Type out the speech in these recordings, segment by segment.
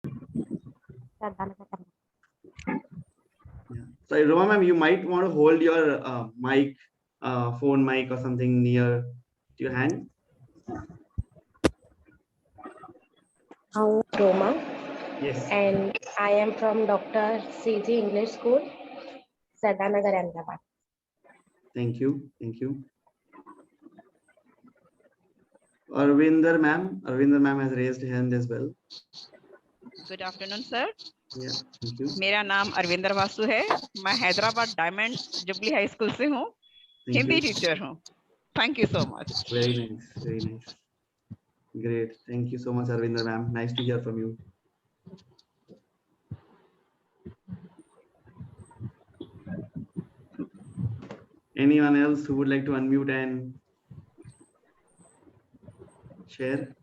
Yeah. So Roma ma'am, you might want to hold your mic, phone mic or something near to your hand. I'm Roma, Yes. and I am from Dr. CG English School, Sardanagar, Ahmedabad. Thank you. Thank you. Arvinder ma'am has raised hand as well. Good afternoon sir Yeah. Thank you. मेरा नाम अरविंदर वासु है मैं Hyderabad diamond jubilee high school से हूँ Thank Hindi you. Teacher हूँ thank you so much Very nice. Very nice. Great. Thank you so much, Arvinder ma'am. Nice to hear from you. Anyone else who would like to unmute and share?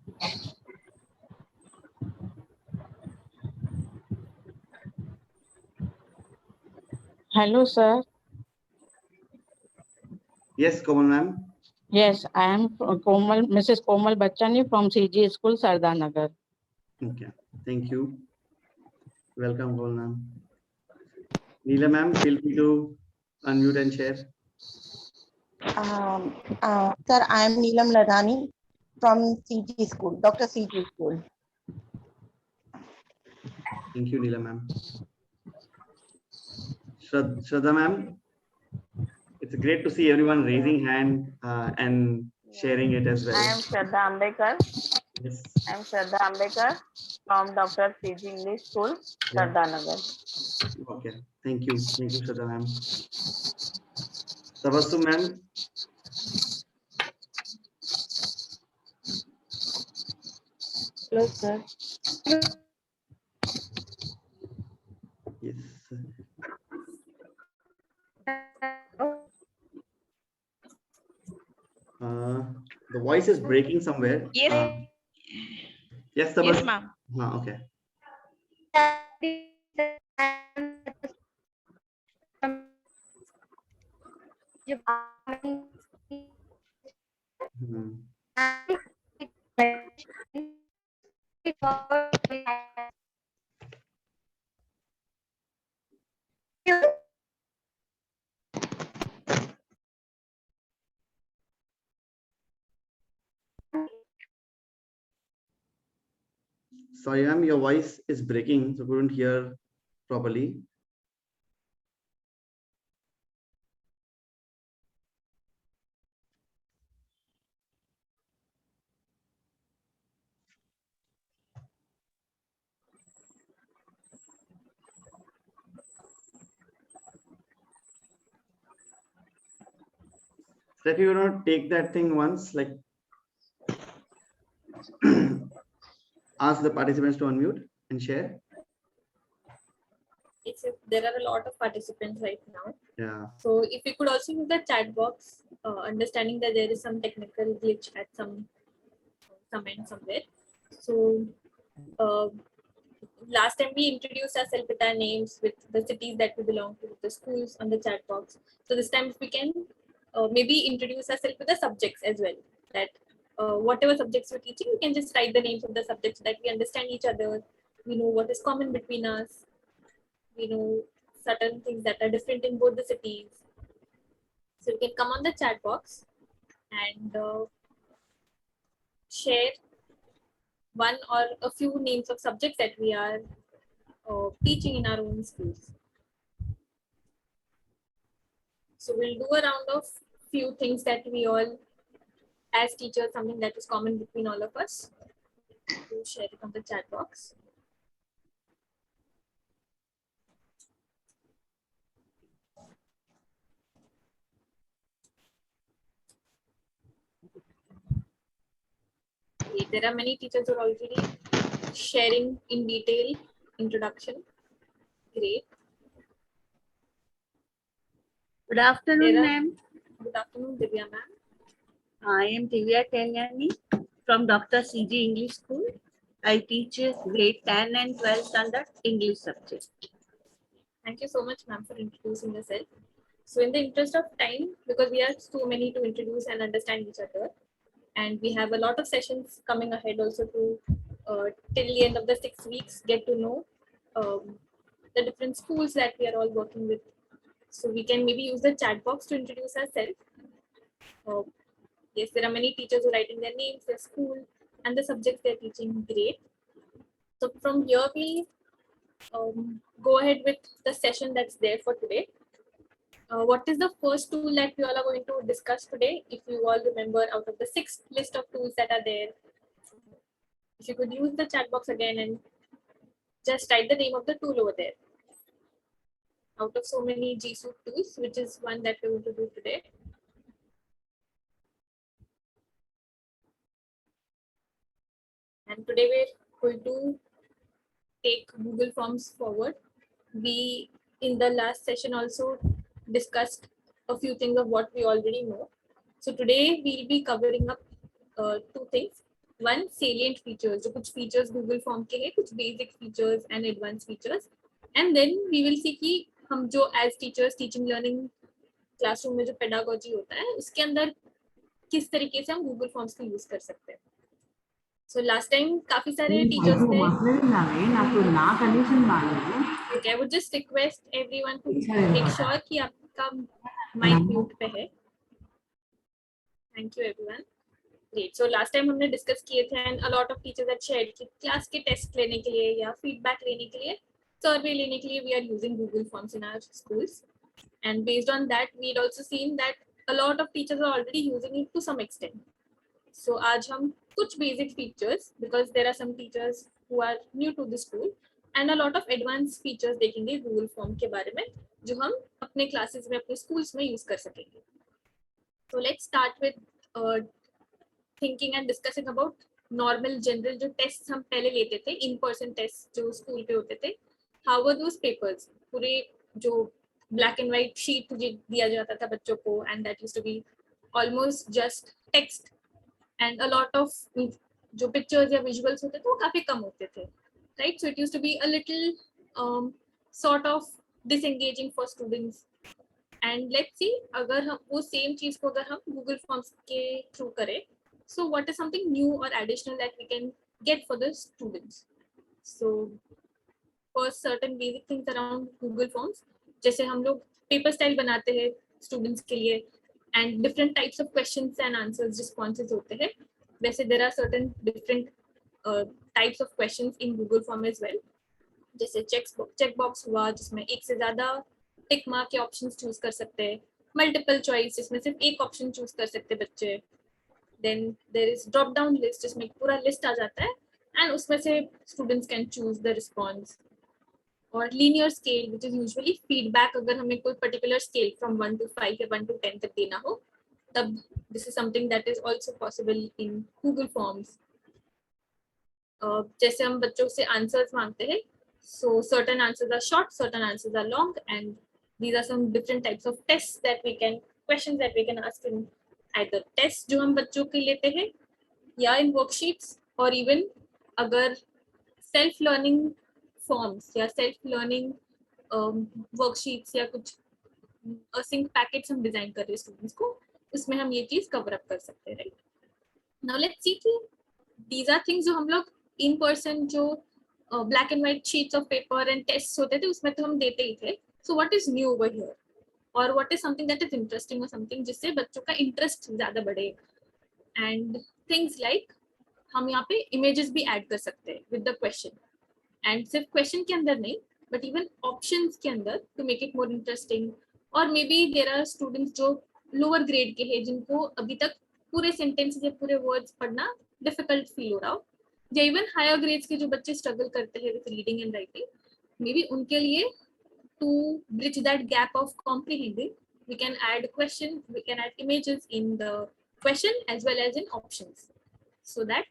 Hello, sir. Yes, Komal ma'am. Yes, I am Mrs. Komal Bachchani from CG School, Sardanagar. Okay. Thank you. Welcome, Komal ma'am. Neela ma'am, feel free to unmute and share. Sir, I am Neelam Ladhani from CG School, Dr. CG School. Thank you, Neela ma'am. Shraddha ma'am, it's great to see everyone raising hand and sharing it as well. I am Shraddha Ambekar. Yes. I am Shraddha Ambekar from Dr. CG English School, Yeah. Sardanagar. Okay. Thank you. Thank you, Shraddha ma'am. Tabassu ma'am. Hello, sir. Yes. The voice is breaking somewhere. yes Yes, yes Tabassu. ma'am Okay. Hmm. Sorry, ma'am, your voice is breaking, so couldn't hear properly. So if you want to take that thing once, like ask the participants to unmute and share. There are a lot of participants right now. Yeah. So if we could also use the chat box, understanding that there is some technical glitch at some end somewhere. So last time we introduced ourselves with our names, with the cities that we belong to, the schools on the chat box. So this time if we can maybe introduce ourselves with the subjects as well. That whatever subjects we're teaching, we can just write the names of the subjects so that we understand each other. We know what is common between us. We know certain things that are different in both the cities. So you can come on the chat box and share one or a few names of subjects that we are teaching in our own schools. So we'll do a round of few things that we all, as teachers, something that is common between all of us. We'll share it on the chat box. Okay, there are many teachers who are already sharing in detail introduction. Great. Good afternoon, ma'am. Good afternoon, Divya ma'am. I am Divya Kenyani from Dr. CG English School. I teach grade 10 and 12 standard English subject. Thank you so much, ma'am, for introducing yourself. So in the interest of time, because we are so many to introduce and understand each other, and we have a lot of sessions coming ahead also to till the end of the 6 weeks, get to know the different schools that we are all working with. So we can maybe use the chat box to introduce ourselves. Yes, there are many teachers who are writing their names, their school, and the subjects they're teaching. Great. So from here, we go ahead with the session that's there for today. What is the first tool that we all are going to discuss today? If you all remember, out of the 6 list of tools that are there, if you could use the chat box again and just write the name of the tool over there. Out of so many G Suite tools, which is one that we're going to do today. And today we're going to take Google Forms forward. We, in the last session, also discussed a few things of what we already know. So today we'll be covering up 2 things. One, salient features, जो कुछ features Google Form के हैं, कुछ basic features and advanced features. And then we will see कि हम जो as teachers teaching learning classroom में जो pedagogy होता है, उसके अंदर किस तरीके से हम Google Forms को use कर सकते हैं. So last time काफी सारे teachers ने okay, I would just request everyone to make sure कि आपका mic mute पे है. Thank you everyone. Great. So last time हमने discuss किए थे and a lot of teachers had shared कि class के test लेने के लिए या feedback लेने के लिए, survey लेने के लिए we are using Google Forms in our schools. And based on that, we'd also seen that a lot of teachers are already using it to some extent. So आज हम कुछ basic features, because there are some teachers who are new to the school, and a lot of advanced features देखेंगे Google Form के बारे में जो हम अपने classes में अपने schools में use कर सकेंगे. So let's start with thinking and discussing about normal general जो tests हम पहले लेते थे, in-person tests जो school पे होते थे. How were those papers? पूरे जो black and white sheet तुझे दिया जाता था बच्चों को, and that used to be almost just text, and a lot of जो pictures या visuals होते थे वो काफी कम होते थे, right? So it used to be a little sort of disengaging for students. And let's see, अगर हम वो same चीज को अगर हम Google Forms के through करें, so what is something new or additional that we can get for the students? So first, certain basic things around Google Forms, जैसे हम लोग paper style बनाते हैं students के लिए, and different types of questions and answers responses होते हैं. वैसे there are certain different types of questions in Google Form as well. जैसे checkbox हुआ जिसमें एक से ज़्यादा टिक मार्क के ऑप्शंस चूज कर सकते हैं, मल्टीपल चॉइस जिसमें सिर्फ एक ऑप्शन चूज कर सकते हैं बच्चे, then there is drop down list जिसमें पूरा लिस्ट आ जाता है एंड उसमें से students can choose the response, और linear scale which is usually feedback अगर हमें कोई पर्टिकुलर स्केल फ्रॉम 1 to 5 या 1 to 10 तक देना हो तब this is something that is also possible in Google forms. जैसे हम बच्चों से आंसर्स मांगते हैं, so certain answers are short, certain answers are long, and these are some different types of tests that we can, questions that we can ask in either tests जो हम बच्चों के लेते हैं या in worksheets, or even अगर self learning forms या self learning worksheets या कुछ async packets हम डिजाइन कर रहे हैं students को, उसमें हम ये चीज cover up कर सकते हैं, right? Now let's see कि these are things जो हम लोग in person जो black and white sheets of paper and tests होते थे उसमें तो हम देते ही थे. So what is new over here, or what is something that is interesting or something जिससे बच्चों का interest ज़्यादा बढ़े? And things like हम यहाँ पे images भी add कर सकते हैं with the question, and सिर्फ question के अंदर नहीं but even options के अंदर to make it more interesting. Or maybe there are students जो lower grade के हैं जिनको अभी तक पूरे sentences या पूरे words पढ़ना difficult feel हो रहा हो, या even higher grades के जो बच्चे struggle करते हैं with reading and writing, maybe उनके लिए to bridge that gap of comprehending, we can add questions, we can add images in the question as well as in options, so that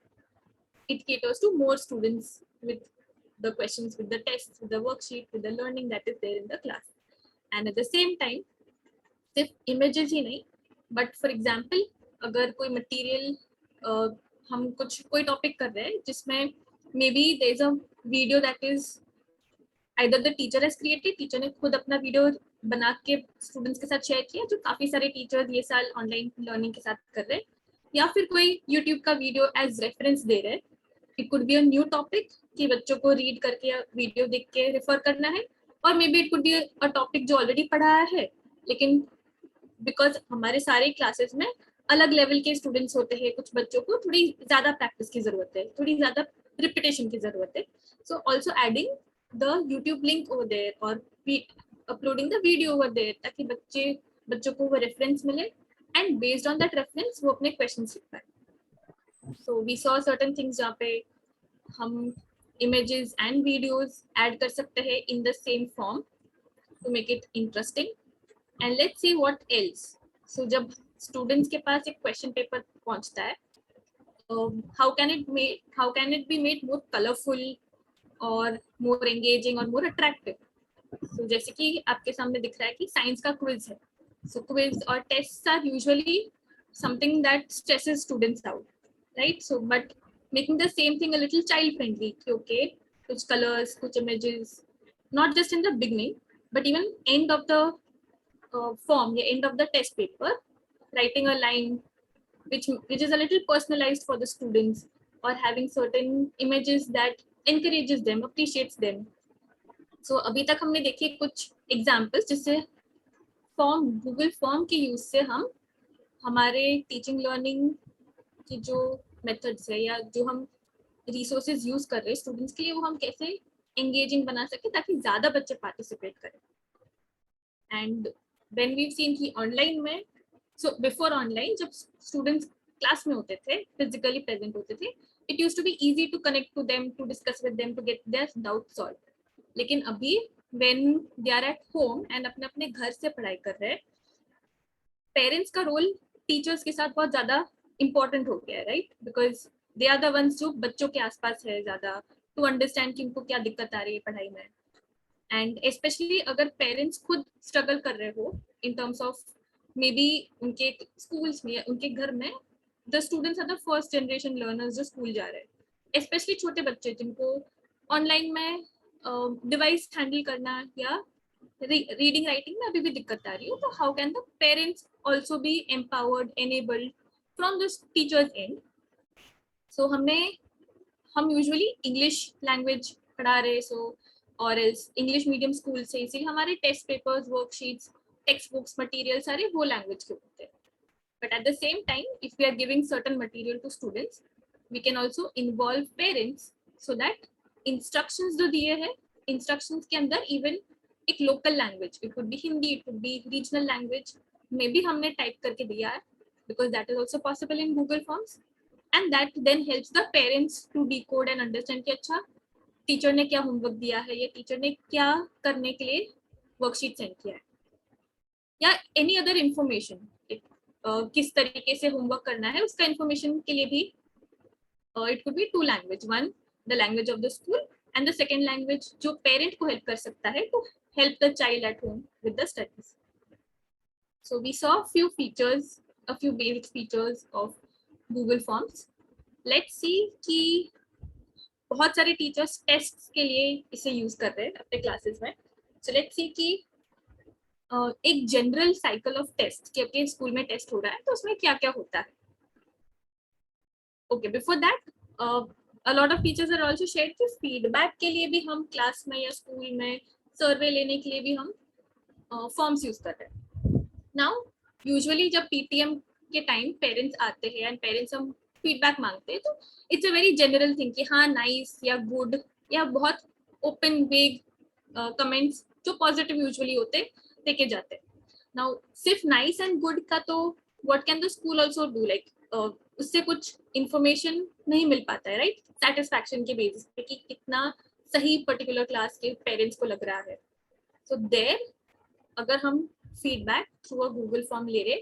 it caters to more students with the questions, with the tests, with the worksheet, with the learning that is there in the class. And at the same time, सिर्फ images ही नहीं, but for example अगर कोई material हम कुछ कोई topic कर रहे हैं जिसमें maybe there is a video that is either the teacher has created, teacher ने खुद अपना वीडियो बना के स्टूडेंट्स के साथ शेयर किया जो काफी सारे टीचर्स ये साल ऑनलाइन लर्निंग के साथ कर रहे हैं, या फिर कोई यूट्यूब का वीडियो एज रेफरेंस दे रहे हैं it could be a new topic कि बच्चों को रीड करके या वीडियो देख के रेफर करना है, और may be it could be a topic जो ऑलरेडी पढ़ाया है, लेकिन बिकॉज हमारे सारे क्लासेस में अलग लेवल के स्टूडेंट्स होते हैं, कुछ बच्चों को थोड़ी ज्यादा प्रैक्टिस की जरूरत है, थोड़ी ज्यादा रिपीटेशन की जरूरत है. So also adding the YouTube link over there और uploading the video over there, ताकि बच्चों को वो रेफरेंस मिले and based on that reference वो अपने क्वेश्चन लिख पाए. So we saw certain things जहाँ पे हम images and videos add कर सकते हैं in the same form to make it interesting. And let's see what else. So जब students के पास एक question paper पहुंचता है, how can it be made more colorful or more engaging or more attractive? So जैसे कि आपके सामने दिख रहा है कि साइंस का क्विज है. So quiz or tests are usually something that stresses students out, right? So but making the same thing a little child friendly, okay, kuch colors, kuch images, not just in the beginning but even end of the form, the end of the test paper, writing a line which is a little personalized for the students, or having certain images that encourages them, appreciates them. So अभी तक हमने देखी कुछ examples जिससे form, Google form के use से हम हमारे टीचिंग लर्निंग की जो मेथड्स है या जो हम रिसोर्सेज यूज कर रहे हैं स्टूडेंट्स के लिए, वो हम कैसे एंगेजिंग बना सके ताकि ज्यादा बच्चे पार्टिसिपेट करें. एंड व्हेन वी सीन कि ऑनलाइन में, सो बिफोर ऑनलाइन जब स्टूडेंट्स क्लास में होते थे, फिजिकली प्रेजेंट होते थे, it used to be easy to connect to them, to discuss with them, to get their doubt solve. लेकिन अभी when they are at home and अपने अपने घर से पढ़ाई कर रहे हैं, पेरेंट्स का रोल टीचर्स के साथ बहुत ज्यादा इम्पोर्टेंट हो गया है, right? Because they are the ones जो बच्चों के आसपास है ज्यादा, टू अंडरस्टैंड कि उनको क्या दिक्कत आ रही है पढ़ाई में. एंड स्पेशली अगर पेरेंट्स खुद स्ट्रगल कर रहे हो in terms of may be उनके स्कूल्स में, उनके घर में the students are the first generation learners जो स्कूल जा रहे हैं, स्पेशली छोटे बच्चे जिनको ऑनलाइन में डिवाइस हैंडल करना या रीडिंग राइटिंग में अभी भी दिक्कत आ रही हो, तो how can the parents also be empowered, enabled from the teachers end. So हम यूजुअली इंग्लिश लैंग्वेज पढ़ा रहे, सो और एल्स इंग्लिश मीडियम स्कूल से, इसीलिए हमारे test papers, worksheets, text books, material सारे वो लैंग्वेज के होते हैं. But at the same time if we are giving certain material to students, we can also involve parents so that instructions जो दिए हैं, इंस्ट्रक्शंस के अंदर इवन एक local language, it could be Hindi, it could be regional language, may be हमने type करके दिया है, because that is also possible in Google Forms, and that then helps the parents to decode and understand कि अच्छा teacher ने क्या homework दिया है या टीचर ने क्या करने के लिए वर्कशीट सेंड किया है, या एनी अदर इंफॉर्मेशन, किस तरीके से होमवर्क करना है उसका इंफॉर्मेशन के लिए भी it could be two language, one the language of the school and the second language जो पेरेंट को हेल्प कर सकता है to help the child at home with the studies. So we saw a few basic features of Google Forms. Let's see कि बहुत सारे teachers test के लिए इसे यूज कर रहे हैं अपने क्लासेस में. So let's see कि एक जनरल साइकिल ऑफ टेस्ट कि आपके स्कूल में टेस्ट हो रहा है तो उसमें क्या क्या होता है. Okay, before that, a lot of teachers are also shared कि फीडबैक के लिए भी हम क्लास में या स्कूल में सर्वे लेने के लिए भी हम फॉर्म्स यूज कर रहे हैं. नाउ यूजुअली जब पीटीएम के टाइम पेरेंट्स आते हैं एंड पेरेंट्स हम फीडबैक मांगते हैं, तो it's a very general thing कि हाँ नाइस या गुड या बहुत ओपन वेग कमेंट्स जो पॉजिटिव यूजुअली होते देखे जाते हैं. नाउ सिर्फ नाइस एंड गुड का तो what can the school also do, like उससे कुछ इंफॉर्मेशन नहीं मिल पाता है, राइट? सेटिस्फैक्शन के बेसिस पे कि कितना सही पर्टिकुलर क्लास के पेरेंट्स को लग रहा है. सो देयर अगर हम feedback through a Google form ले रहे,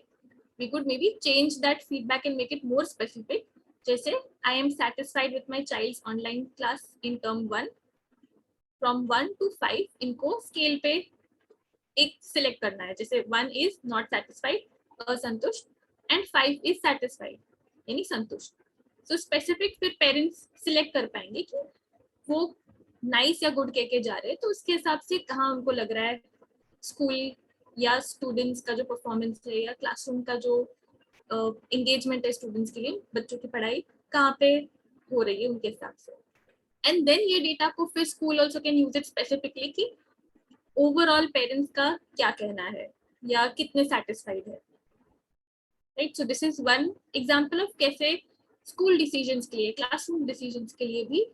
we could maybe change that feedback and make it more specific. जैसे I am satisfied with my child's online class in term 1, from 1 to 5 इनको स्केल पे एक select करना है. जैसे 1 is not satisfied, असंतुष्ट, एंड 5 इज सेटिस्फाइड यानी संतुष्ट. सो स्पेसिफिक फिर पेरेंट्स सिलेक्ट कर पाएंगे कि वो नाइस या गुड कह के जा रहे हैं, तो उसके हिसाब से कहाँ उनको लग रहा है स्कूल या स्टूडेंट्स का जो परफॉर्मेंस है या क्लासरूम का जो एंगेजमेंट है स्टूडेंट्स के लिए, बच्चों की पढ़ाई कहाँ पे हो रही है उनके हिसाब से, एंड देन ये डेटा को फिर school also can use it specifically कि ओवरऑल पेरेंट्स का क्या कहना है या कितने सेटिस्फाइड है, right. So this is one example of कैसे स्कूल डिसीजंस के लिए, क्लासरूम डिसीजंस के लिए भी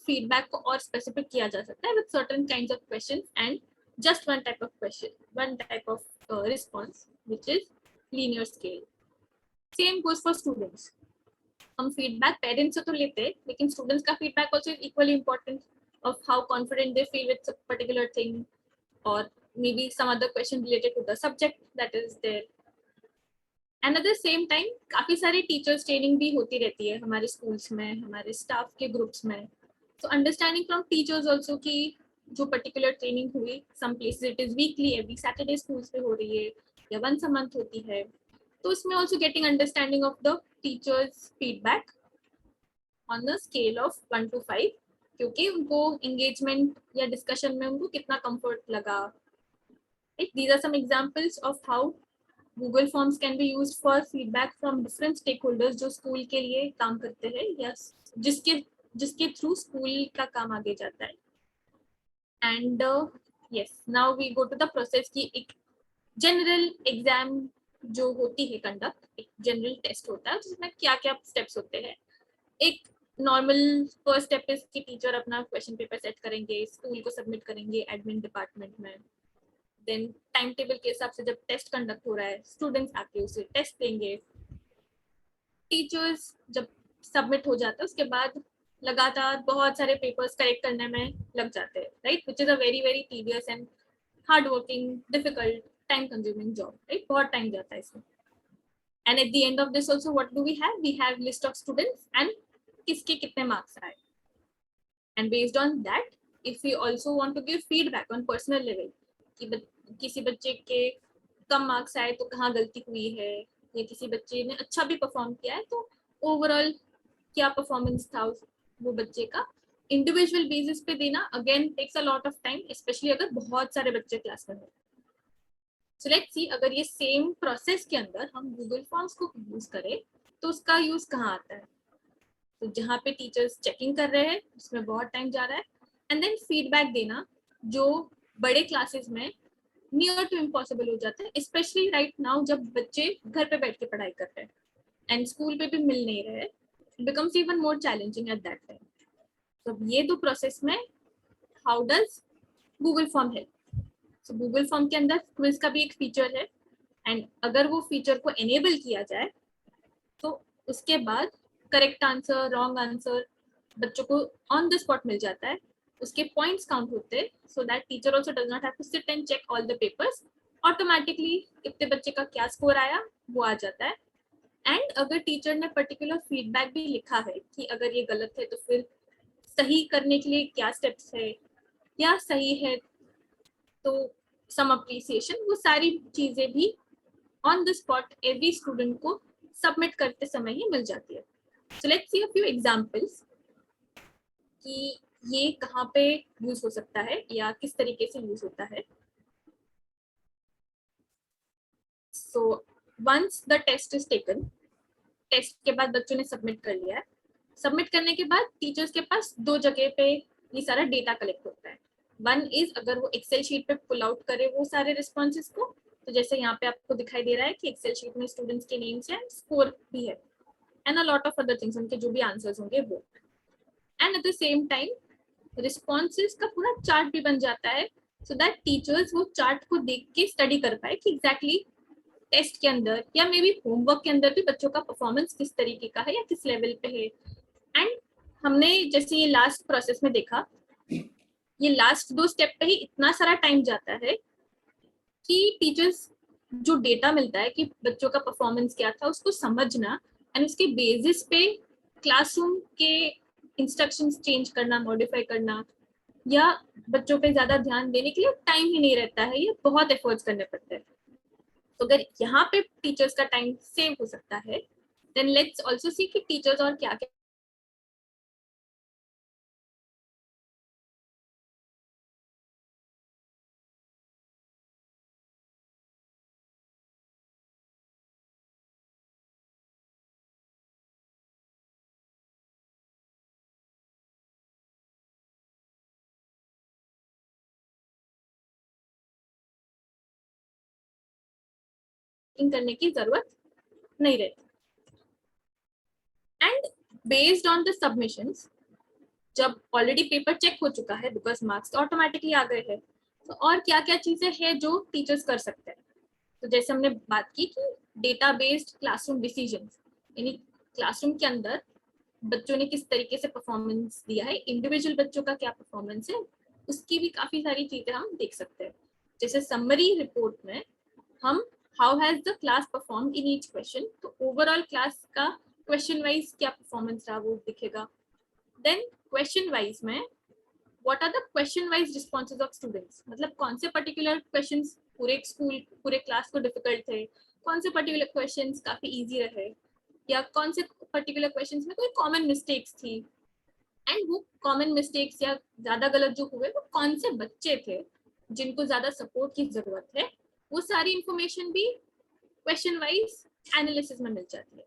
फीडबैक को और स्पेसिफिक किया जा सकता है with certain kinds of questions and just one type of question, one type of response, which is linear scale. Same goes for students. हम feedback parents से तो लेते हैं, लेकिन students का feedback also is equally important of how confident they feel with a particular thing, or maybe some other question related to the subject that is there. And at the same time, काफी सारे teachers training भी होती रहती है हमारे schools में, हमारे staff के groups में. So understanding from teachers also कि जो पर्टिकुलर ट्रेनिंग हुई, some places it is weekly, every Saturday schools पे हो रही है या वंस अ मंथ होती है, तो इसमें also getting understanding of the teachers feedback on the scale of 1 to 5, क्योंकि उनको एंगेजमेंट या डिस्कशन में उनको कितना कंफर्ट लगा. These are some examples of how Google forms can be used for feedback from different stake holders जो school के लिए काम करते हैं या जिसके थ्रू स्कूल का काम आगे जाता है. And yes, now we go to the process की एक general exam जो होती है conduct, एक general test होता है जिसमें क्या क्या steps होते हैं. एक normal first step is कि teacher अपना question paper set करेंगे, school को submit करेंगे admin department में. Then timetable के हिसाब से जब test conduct हो रहा है, students आके उसे test देंगे. Teachers जब submit हो जाता है उसके बाद लगातार बहुत सारे पेपर्स करेक्ट करने में लग जाते हैं, right, which is a very very tedious and hard working, difficult, time consuming job, right. बहुत टाइम जाता है इसमें. And at the end of this also what do we have list of students and किसके कितने marks आए, and based on that if we also want to give feedback on personal level कि किसी बच्चे के कम मार्क्स आए तो कहाँ गलती हुई है, या किसी बच्चे ने अच्छा भी परफॉर्म किया है तो ओवरऑल क्या परफॉर्मेंस था वो बच्चे का, इंडिविजुअल बेसिस पे देना again takes a lot of time, specially अगर बहुत सारे बच्चे क्लास में हो. सो लेट्स सी, अगर ये सेम प्रोसेस के अंदर हम गूगल फॉर्म्स को यूज करें तो उसका यूज कहाँ आता है. तो जहाँ पे टीचर्स चेकिंग कर रहे हैं उसमें बहुत टाइम जा रहा है, एंड देन फीडबैक देना जो बड़े क्लासेस में नियर टू इम्पॉसिबल हो जाता है, स्पेशली राइट नाउ जब बच्चे घर पे बैठ के पढ़ाई कर रहे हैं एंड स्कूल पे भी मिल नहीं रहे, becomes even more challenging at that time. तो ये दो प्रोसेस में how does Google Form help? So Google Form के अंदर क्विज का भी एक फीचर है, एंड अगर वो फीचर को एनेबल किया जाए तो उसके बाद करेक्ट आंसर, रॉन्ग आंसर बच्चों को ऑन द स्पॉट मिल जाता है, उसके पॉइंट्स काउंट होते हैं, so that teacher also does not have to sit and check all the papers. Automatically कितने बच्चे का क्या स्कोर आया वो आ जाता है. एंड अगर टीचर ने पर्टिकुलर फीडबैक भी लिखा है कि अगर ये गलत है तो फिर सही करने के लिए क्या स्टेप्स है, या सही है तो सम अप्रिसिएशन, वो सारी चीजें भी on the spot every student को सबमिट करते समय ही मिल जाती है. So let's see a few examples कि ये कहाँ पे यूज हो सकता है या किस तरीके से यूज होता है. So once the test is taken, test के बाद बच्चों ने सबमिट कर लिया है, सबमिट करने के बाद टीचर्स के पास दो जगह पे ये सारा डेटा कलेक्ट होता है. वन इज अगर वो एक्सेल शीट पे पुल आउट करे वो सारे रिस्पॉन्सेज को, तो जैसे यहाँ पे आपको दिखाई दे रहा है कि एक्सेल शीट में स्टूडेंट्स के नेम्स हैं, स्कोर भी है, and a lot of other things, उनके जो भी आंसर्स होंगे वो. And at the same time responses का पूरा चार्ट भी बन जाता है, सो दैट टीचर्स वो चार्ट को देख के स्टडी कर पाए कि एग्जैक्टली टेस्ट के अंदर या मे बी होमवर्क के अंदर भी बच्चों का परफॉर्मेंस किस तरीके का है या किस लेवल पे है. एंड हमने जैसे ये लास्ट प्रोसेस में देखा, ये लास्ट दो स्टेप पे ही इतना सारा टाइम जाता है कि टीचर्स जो डेटा मिलता है कि बच्चों का परफॉर्मेंस क्या था उसको समझना एंड उसके बेसिस पे क्लासरूम के इंस्ट्रक्शंस चेंज करना, मॉडिफाई करना या बच्चों पे ज्यादा ध्यान देने के लिए टाइम ही नहीं रहता है, ये बहुत एफर्ट्स करने पड़ते हैं. तो अगर यहाँ पे टीचर्स का टाइम सेव हो सकता है, देन लेट्स आल्सो सी कि टीचर्स और क्या क्या चेकिंग करने की जरूरत नहीं रहती। And based on the submissions, जब ऑलरेडी पेपर चेक हो चुका है, बिकॉज मार्क्स तो ऑटोमेटिकली आ गए हैं, तो और क्या क्या चीजें हैं जो टीचर्स कर सकते हैं। तो जैसे हमने बात की कि डेटा बेस्ड क्लासरूम डिसीजंस, यानी क्लासरूम के अंदर बच्चों ने किस तरीके से परफॉर्मेंस दिया है, इंडिविजुअल बच्चों का क्या परफॉर्मेंस है, उसकी भी काफी सारी चीजें हम देख सकते हैं। जैसे समरी रिपोर्ट में हम how has the class perform in each question, तो ओवरऑल क्लास का क्वेश्चन वाइज क्या परफॉर्मेंस रहा वो दिखेगा। देन क्वेश्चन वाइज में what are the question wise responses of students, मतलब कौन से पर्टिकुलर क्वेश्चंस पूरे स्कूल पूरे क्लास को डिफिकल्ट थे, कौन से पर्टिकुलर क्वेश्चंस काफी इजी रहे, या कौन से पर्टिकुलर क्वेश्चंस में कोई कॉमन मिस्टेक्स थी, एंड वो कॉमन मिस्टेक्स या ज्यादा गलत जो हुए वो कौन से बच्चे थे जिनको ज्यादा सपोर्ट की जरूरत है, वो सारी इंफॉर्मेशन भी क्वेश्चन वाइज एनालिसिस में मिल जाती है।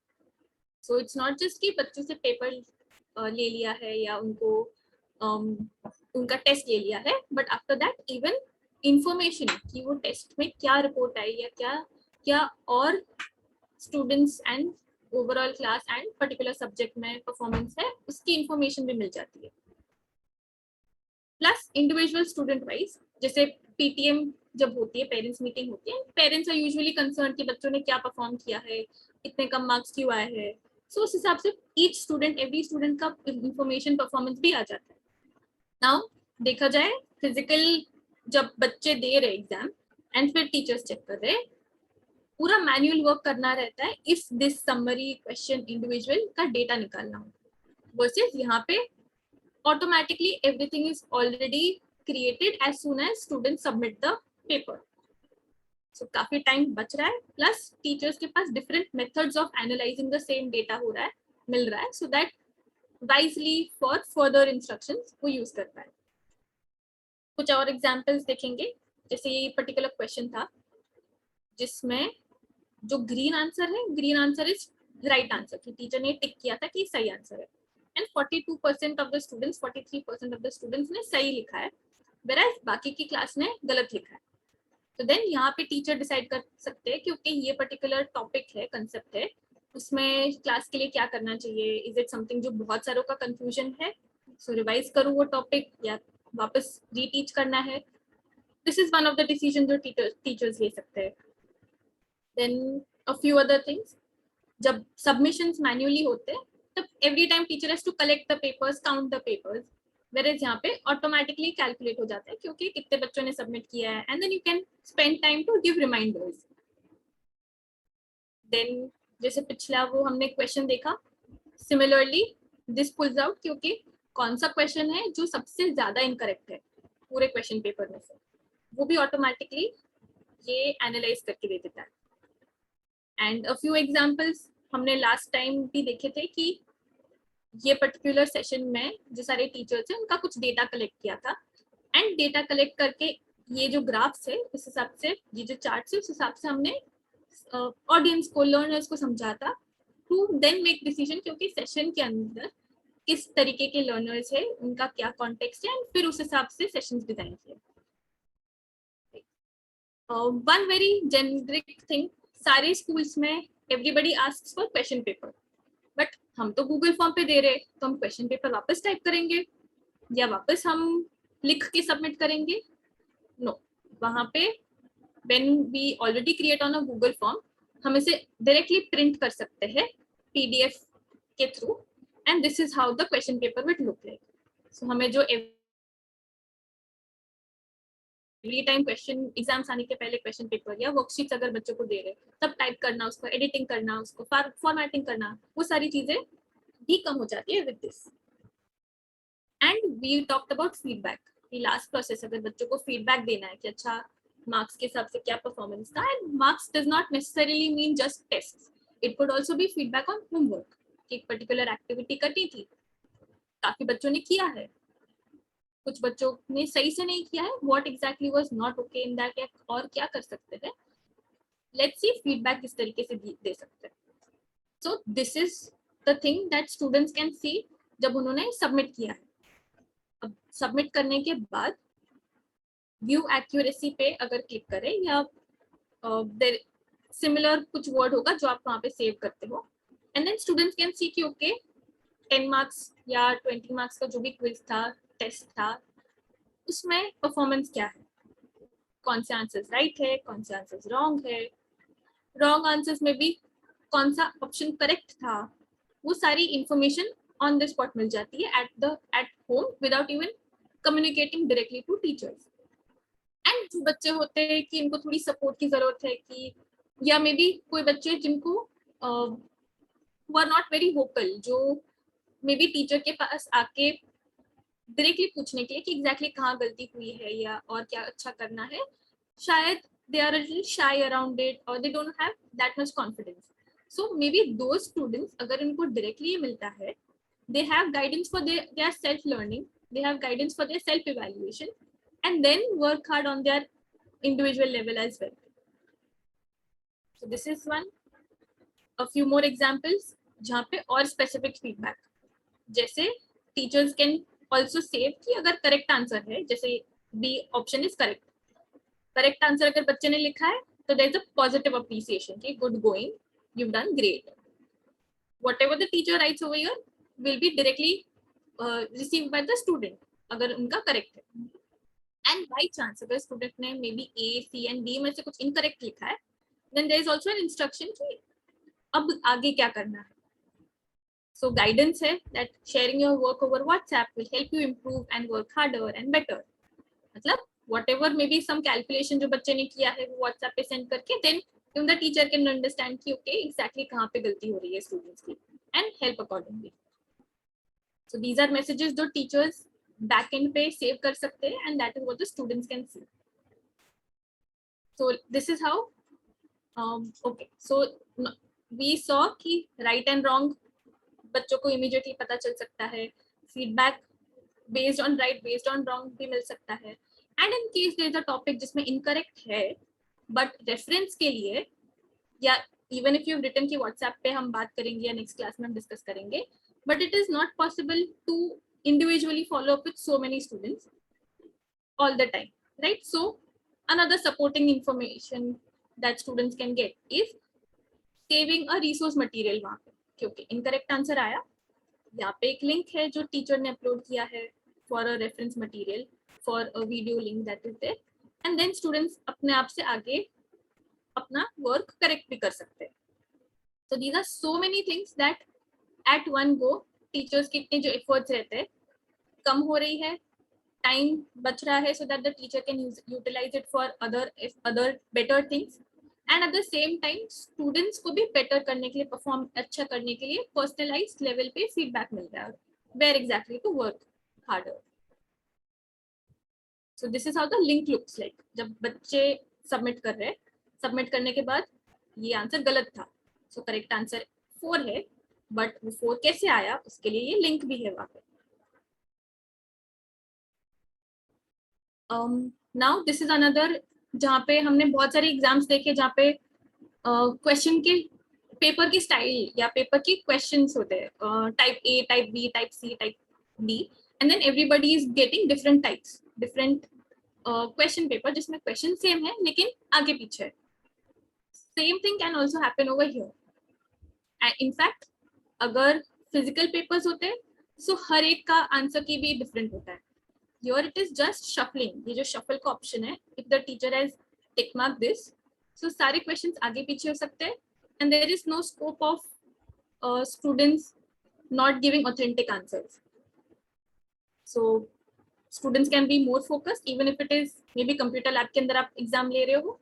सो इट्स नॉट जस्ट कि बच्चों से पेपर ले लिया है या उनको उनका टेस्ट ले लिया है, but after that even information कि वो टेस्ट में क्या रिपोर्ट आई या क्या क्या और students and overall class and particular subject में परफॉर्मेंस है, उसकी इंफॉर्मेशन भी मिल जाती है। प्लस इंडिविजुअल स्टूडेंट वाइज, जैसे पीटीएम जब होती है, पेरेंट्स मीटिंग होती है, पेरेंट्स आर यूजुअली कंसर्न कि बच्चों ने क्या परफॉर्म किया है, इतने कम मार्क्स क्यों आए हैं। सो उस हिसाब से ईच स्टूडेंट एवरी स्टूडेंट का इंफॉर्मेशन परफॉर्मेंस भी आ जाता है। नाउ देखा जाए फिजिकल जब बच्चे दे रहे एग्जाम एंड फिर टीचर्स चेक कर रहे, पूरा मैनुअल वर्क करना रहता है if this summary question individual का डेटा निकालना हो, वर्सेस यहाँ पे automatically everything is already created as soon as student submit the paper. So काफी टाइम बच रहा है, प्लस टीचर्स के पास different methods of analysing the same data हो रहा है, मिल रहा है, so that wisely for further instructions वो यूज कर पाए। कुछ और एग्जांपल्स देखेंगे, जैसे ये पर्टिकुलर क्वेश्चन था जिसमें जो ग्रीन आंसर है, green answer is right answer, कि टीचर ने टिक किया था कि सही आंसर है, and 42% of the students 43% of the students ने सही लिखा है, whereas बाकी की क्लास ने गलत लिखा है। तो देन यहाँ पे टीचर डिसाइड कर सकते हैं क्योंकि ये पर्टिकुलर टॉपिक है, कंसेप्ट है, उसमें क्लास के लिए क्या करना चाहिए। इज इट समथिंग जो बहुत सारों का कंफ्यूजन है, सो रिवाइज करूँ वो टॉपिक या वापस रीटीच करना है। This is one of the decision जो टीचर्स ले सकते हैं। Then a few other things, जब सबमिशंस मैन्युअली होते हैं तब every time teacher has to collect the papers, count the papers, whereas यहाँ पे ऑटोमेटिकली कैलकुलेट हो जाता है क्योंकि कितने बच्चों ने सबमिट किया है, and then you can spend time to give reminders. Then जैसे पिछला वो हमने क्वेश्चन देखा, सिमिलरली दिस पुल्स आउट क्योंकि कौन सा क्वेश्चन है जो सबसे ज्यादा इनकरेक्ट है पूरे क्वेश्चन पेपर में से, वो भी ऑटोमेटिकली ये एनालाइज करके दे देता है। एंड अ फ्यू एग्जांपल्स हमने लास्ट टाइम भी देखे थे कि ये पर्टिकुलर सेशन में जो सारे टीचर्स हैं उनका कुछ डेटा कलेक्ट किया था, एंड डेटा कलेक्ट करके ये जो ग्राफ्स है उस हिसाब से, ये जो चार्ट्स है उस हिसाब से हमने ऑडियंस को, लर्नर्स को समझाता टू देन मेक डिसीजन, क्योंकि सेशन के अंदर किस तरीके के लर्नर्स है, उनका क्या कॉन्टेक्स्ट है, एंड फिर उस हिसाब से सेशंस डिजाइन किए। वन वेरी जेनरिक थिंग, सारे स्कूल्स में everybody asks for question paper, but हम तो गूगल फॉर्म पे दे रहे, तो हम क्वेश्चन पेपर वापस टाइप करेंगे या वापस हम लिख के सबमिट करेंगे? नो, वहां पे when we already create on a Google form, हम इसे डायरेक्टली प्रिंट कर सकते हैं पीडीएफ के through, and this is how the question paper will look like. So हमें जो एवरी टाइम क्वेश्चन एग्जाम्स आने के पहले क्वेश्चन पेपर या वर्कशीट्स अगर बच्चों को दे रहे तब टाइप करना, उसको एडिटिंग करना, उसको फॉर्मेटिंग करना, वो सारी चीजें भी कम हो जाती है with this. And we talked about feedback, ये लास्ट प्रोसेस, अगर बच्चों को फीडबैक देना है कि अच्छा मार्क्स के हिसाब से क्या परफॉर्मेंस था, and marks does not necessarily mean just test, it could also be feedback on homework, एक पर्टिकुलर एक्टिविटी करनी थी, काफी बच्चों ने किया है, कुछ बच्चों ने सही से नहीं किया है, what exactly was not okay in that, और क्या कर सकते हैं, लेट्स सी फीडबैक किस तरीके से दे सकते हैं। So this is the thing that students can सी जब उन्होंने सबमिट किया है। अब सबमिट करने के बाद व्यू एक्यूरेसी पे अगर क्लिक करें या सिमिलर कुछ वर्ड होगा जो आप वहाँ पे सेव करते हो, and then students can see कि ओके 10 मार्क्स या 20 मार्क्स का जो भी क्विज था, टेस्ट था, उसमें परफॉर्मेंस क्या है, कौन से आंसर्स राइट है, कौन से आंसर्स रॉन्ग है, रॉन्ग आंसर्स में भी कौन सा ऑप्शन करेक्ट था, वो सारी इंफॉर्मेशन ऑन द स्पॉट मिल जाती है at home without even communicating directly to teachers. And जो बच्चे होते हैं कि इनको थोड़ी सपोर्ट की जरूरत है, कि या मे बी कोई बच्चे जिनको वो आर नॉट वेरी वोकल, जो मे बी टीचर के पास आके डायरेक्टली पूछने के लिए कि एग्जैक्टली कहाँ गलती हुई है या और क्या अच्छा करना है, शायद they are a little shy around it or they don't have that much confidence. So maybe those students, अगर उनको directly ये मिलता है, they have guidance for their self learning, they have guidance for their self evaluation, and then work hard on their individual level as well. So this is one. A few more examples जहाँ पे और specific feedback, जैसे teachers can also save कि अगर correct answer है, जैसे B option is correct, correct answer अगर बच्चे ने लिखा है तो there is a positive appreciation कि good going, you done great. Whatever the teacher writes over here will be directly received by the student अगर उनका करेक्ट है। एंड बाय चांस अगर स्टूडेंट ने maybe A, C and D में से कुछ incorrect लिखा है, then there is also an instruction कि अब आगे क्या करना है। सो गाइडेंस है that sharing your work over WhatsApp will help you improve and work harder and better. मतलब whatever maybe some calculation जो बच्चे ने किया है वो WhatsApp पे सेंड करके then even the teacher can understand कि okay exactly कहाँ पे गलती हो रही है students की and help accordingly. So these are messages जो teachers back end पे save कर सकते हैं and that is what the students can see. So this is how okay so we saw कि right and wrong बच्चों को immediately पता चल सकता है, feedback based on right based on wrong भी मिल सकता है, and in case there is a topic जिसमें इनकरेक्ट है बट रेफरेंस के लिए, या इवन इफ यू रिटन की व्हाट्सएप पे हम बात करेंगे या नेक्स्ट क्लास में हम डिस्कस करेंगे, but it is not possible to individually follow up with so many students all the time, right? So another supporting information that students can get is saving a resource material वहाँ पे, क्योंकि incorrect answer आया, यहाँ पे एक link है जो teacher ने अपलोड किया है for a reference material, for a video link that is there, and then students अपने आप से आगे अपना work correct भी कर सकते हैं. So these are so many things that at one go teachers के इतने जो efforts रहते हैं कम हो रही है, time बच रहा है so that the teacher can utilize it for other better things, and at the same time students को भी better करने के लिए, perform अच्छा करने के लिए personalized level पे feedback मिल रहा है where exactly to work harder. So this is how the link looks like. जब बच्चे सबमिट कर रहे हैं, सबमिट करने के बाद ये आंसर गलत था, सो करेक्ट आंसर 4 है, बट वो 4 कैसे आया उसके लिए ये लिंक भी है वहाँ पे. नाउ दिस इज अनदर जहाँ पे हमने बहुत सारे एग्जाम्स देखे जहाँ पे क्वेश्चन के पेपर की स्टाइल या पेपर की क्वेश्चंस होते हैं, type A, type B, type C, type D, and then everybody is getting different types, different question paper जिसमें क्वेश्चन सेम है लेकिन आगे पीछे है. Same thing can also happen over here. And in fact अगर फिजिकल पेपर्स होते हैं सो हर एक का आंसर की भी डिफरेंट होता है. Here it is just shuffling. ये जो shuffle का ऑप्शन है, if the teacher has tick mark this, so सारे questions आगे पीछे हो सकते हैं, and there is no scope of students not giving authentic answers. So students can be more focused, even if it is maybe computer lab के अंदर आप exam ले रहे हो,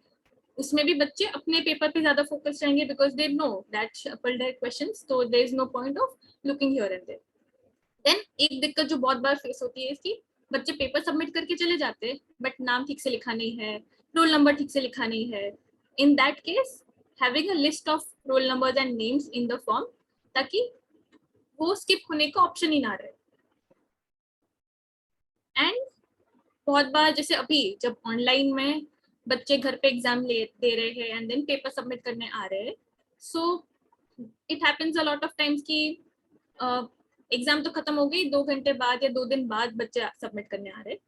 उसमें भी बच्चे अपने पेपर पे ज्यादा फोकस रहेंगे because they know that shuffled है questions, so there is no point of looking here and there. Then एक दिक्कत जो बहुत बार फेस होती है इसकी, बच्चे पेपर सबमिट करके चले जाते हैं बट नाम ठीक से लिखा नहीं है, रोल नंबर ठीक से लिखा नहीं है. In that case having a list of roll numbers and names in the form, ताकि वो स्किप होने का ऑप्शन ही ना रहे. एंड बहुत बार जैसे अभी जब ऑनलाइन में बच्चे घर पे एग्जाम दे रहे हैं एंड देन पेपर सबमिट करने आ रहे हैं, so it happens a lot of times कि एग्जाम तो खत्म हो गई, 2 घंटे बाद या 2 दिन बाद बच्चे सबमिट करने आ रहे हैं.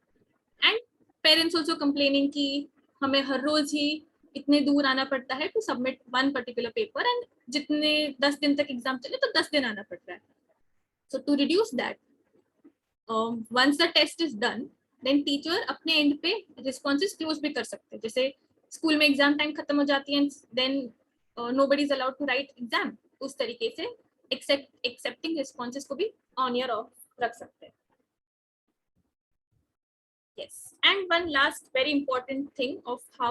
एंड पेरेंट्स ऑल्सो कंप्लेनिंग कि हमें हर रोज ही इतने दूर आना पड़ता है to submit one particular paper, and जितने 10 दिन तक एग्जाम चले तो 10 दिन आना पड़ता है. So to reduce that, once the test is done, then teacher अपने एंड पे रिस्पॉन्सेज क्लोज भी कर सकते हैं. जैसे स्कूल में एग्जाम टाइम खत्म हो जाती है, then nobody is allowed to write exam, उस तरीके से एक्सेप्टिंग रिस्पॉन्सेज को भी ऑन या ऑफ रख सकते हैं. Yes, and one last very important thing of how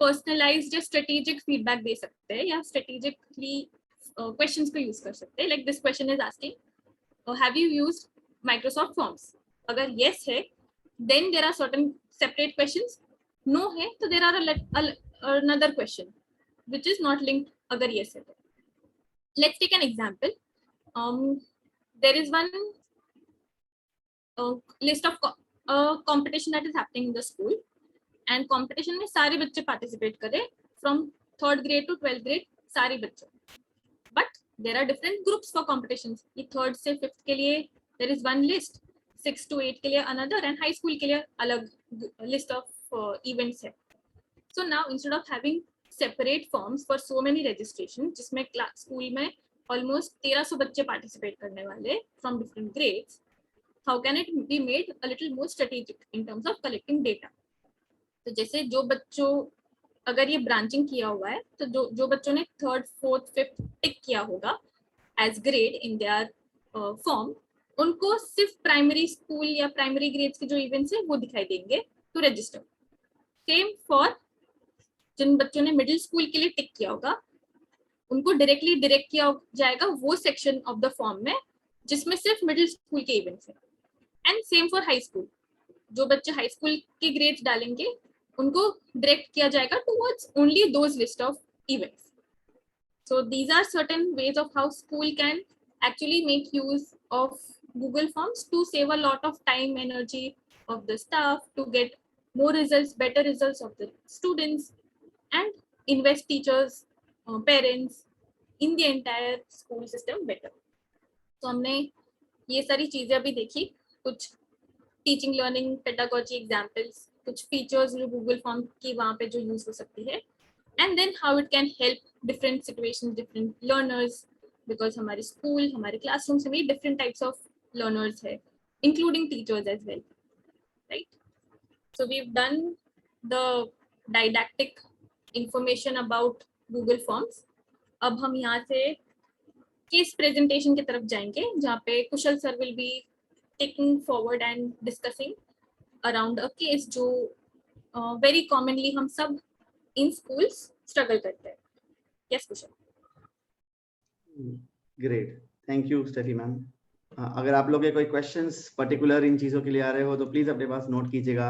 personalized या strategic feedback दे सकते हैं या strategically questions को use कर सकते हैं. Like this question is asking, have you used Microsoft Forms? अगर yes है, then there are certain separate questions. No है, तो there are another question which is not linked. अगर yes है, let's take an example. There is one list of competition that is happening in the school, and competition में सारे बच्चे participate करें from 3rd grade to 12th grade, सारे बच्चे. But there are different groups for competitions. ये 3rd से 5th के लिए there is one list, 6 to 8 के लिए another, and high school के लिए अलग list of events है. So now instead of having separate forms for so many registration, जिसमें school में almost 1300 बच्चे participate करने वाले from different grades, how can it be made a little more strategic in terms of collecting data? तो जैसे जो बच्चों, अगर ये ब्रांचिंग किया हुआ है, तो जो बच्चों ने 3rd, 4th, 5th टिक किया होगा as grade in their form, उनको सिर्फ प्राइमरी स्कूल या प्राइमरी ग्रेड्स के जो इवेंट्स है वो दिखाई देंगे टू रजिस्टर. सेम फॉर जिन बच्चों ने मिडिल स्कूल के लिए टिक किया होगा, उनको डायरेक्टली डायरेक्ट किया जाएगा वो सेक्शन ऑफ द फॉर्म में जिसमें सिर्फ मिडिल स्कूल के इवेंट्स है. And same for high school, जो बच्चे हाई स्कूल के ग्रेड्स डालेंगे उनको डायरेक्ट किया जाएगा towards only those list of events. So these are certain ways of how school can actually make use of Google Forms to save a lot of time, energy of the staff, to get more results, better results of the students, and invest teachers, parents in the entire school system better. So हमने ये सारी चीजें अभी देखी, कुछ teaching learning pedagogy examples, कुछ features जो Google form की वहाँ पे जो यूज हो सकती है, and then how it can help different situations, different learners, because हमारे स्कूल, हमारे क्लासरूम्स में different types of learners hai, including teachers as well, right? So we've done the didactic information about Google Forms. अब हम यहाँ से case presentation की तरफ जाएंगे, जहाँ पे कुशल sir will be taking forward and discussing around a case जो very commonly हम सब in schools struggle करते हैं. Yes, Kusal. Great, thank you Steffi ma'am. अगर आप लोग के कोई क्वेश्चंस पर्टिकुलर इन चीजों के लिए आ रहे हो तो प्लीज अपने पास नोट कीजिएगा.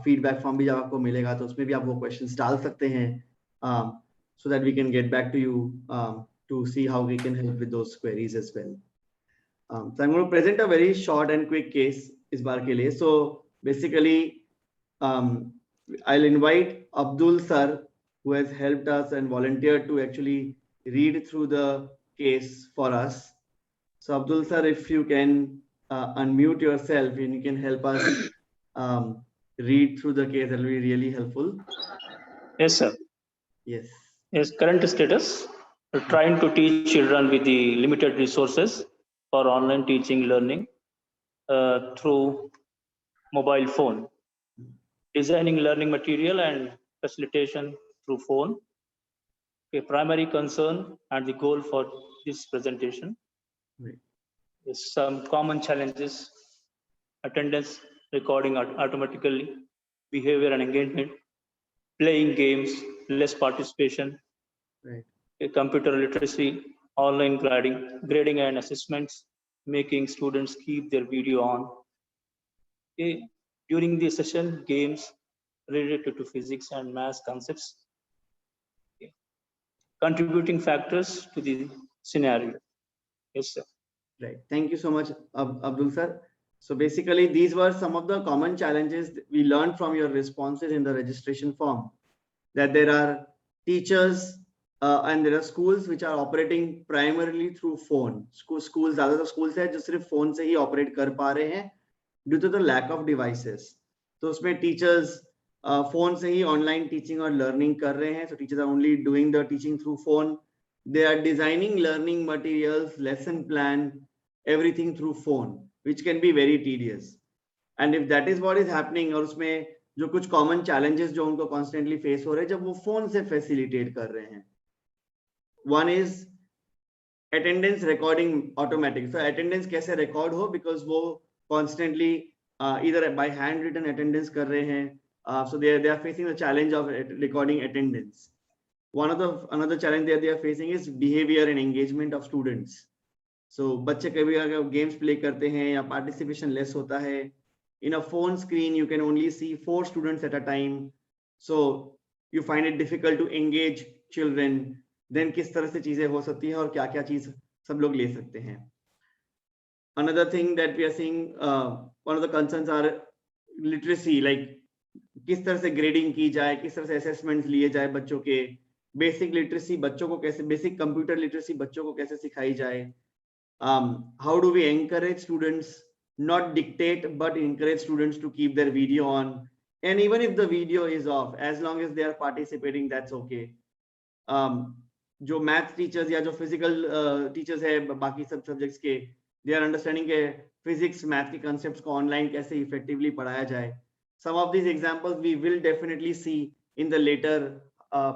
फीडबैक फॉर्म भी जब आपको मिलेगा तो उसमें भी आप वो क्वेश्चंस डाल सकते हैं, so that we can get back to you to see how we can help with those queries as well. So I am going to present a very short and quick case इस बार के लिए. So basically I will invite Abdul sir who has helped us and volunteered to actually read through the case for us. So Abdul sir, if you can unmute yourself and you can help us read through the case, that will be really helpful. Yes, sir. Yes. Yes, current status, we're trying to teach children with the limited resources for online teaching learning through mobile phone. Designing learning material and facilitation through phone. A primary concern and the goal for this presentation. Right. Some common challenges: attendance recording automatically, behavior and engagement, playing games, less participation, right. A computer literacy, online grading and assessments, making students keep their video on. Okay. During the session, games related to physics and math concepts. Okay. Contributing factors to the scenario. Yes, sir. Right. Thank you so much, Abdul sir. So basically, these were some of the common challenges we learned from your responses in the registration form. That there are teachers and there are schools which are operating primarily through phone. Schools, ज़्यादातर schools हैं जो सिर्फ phone से ही operate कर पा रहे हैं due to the lack of devices. तो उसमें teachers फोन से ही ऑनलाइन टीचिंग और लर्निंग कर रहे हैं. So teachers are only doing the teaching through phone. They are designing learning materials, lesson plan, everything through phone, which can be very tedious. And if that is what is happening, और उसमें जो कुछ common challenges जो उनको constantly face हो रहे हैं जब वो फोन से फैसिलिटेट कर रहे हैं, one is attendance recording automatic. So attendance कैसे रिकॉर्ड हो, बिकॉज वो कॉन्स्टेंटली इधर बाय हैंड रिटन अटेंडेंस कर रहे हैं. So they are facing the challenge of recording attendance. Another challenge that they are facing is behavior and engagement of students. So बच्चे कभी अगर गेम्स प्ले करते हैं या पार्टिसिपेशन लेस होता है. In a phone screen, you can only see 4 students at a time. So you find it difficult to engage children. Then किस तरह से चीजें हो सकती हैं और क्या-क्या चीज सब लोग ले सकते हैं. Another thing that we are seeing, one of the concerns are literacy, like किस तरह से ग्रेडिंग की जाए, किस तरह से असेसमेंट्स लिए जाए बच्चों के. बेसिक लिटरेसी बच्चों को कैसे, बेसिक कंप्यूटर लिटरेसी बच्चों को कैसे सिखाई जाए. How do we encourage students, not dictate, but encourage students to keep their video on, and even if the video is off, as long as they are participating, that's okay. जो math teachers या जो physical teachers है बाकी सब subjects के, they are understanding के physics math के concepts को ऑनलाइन कैसे इफेक्टिवली पढ़ाया जाए. Some of these examples we will definitely see in the later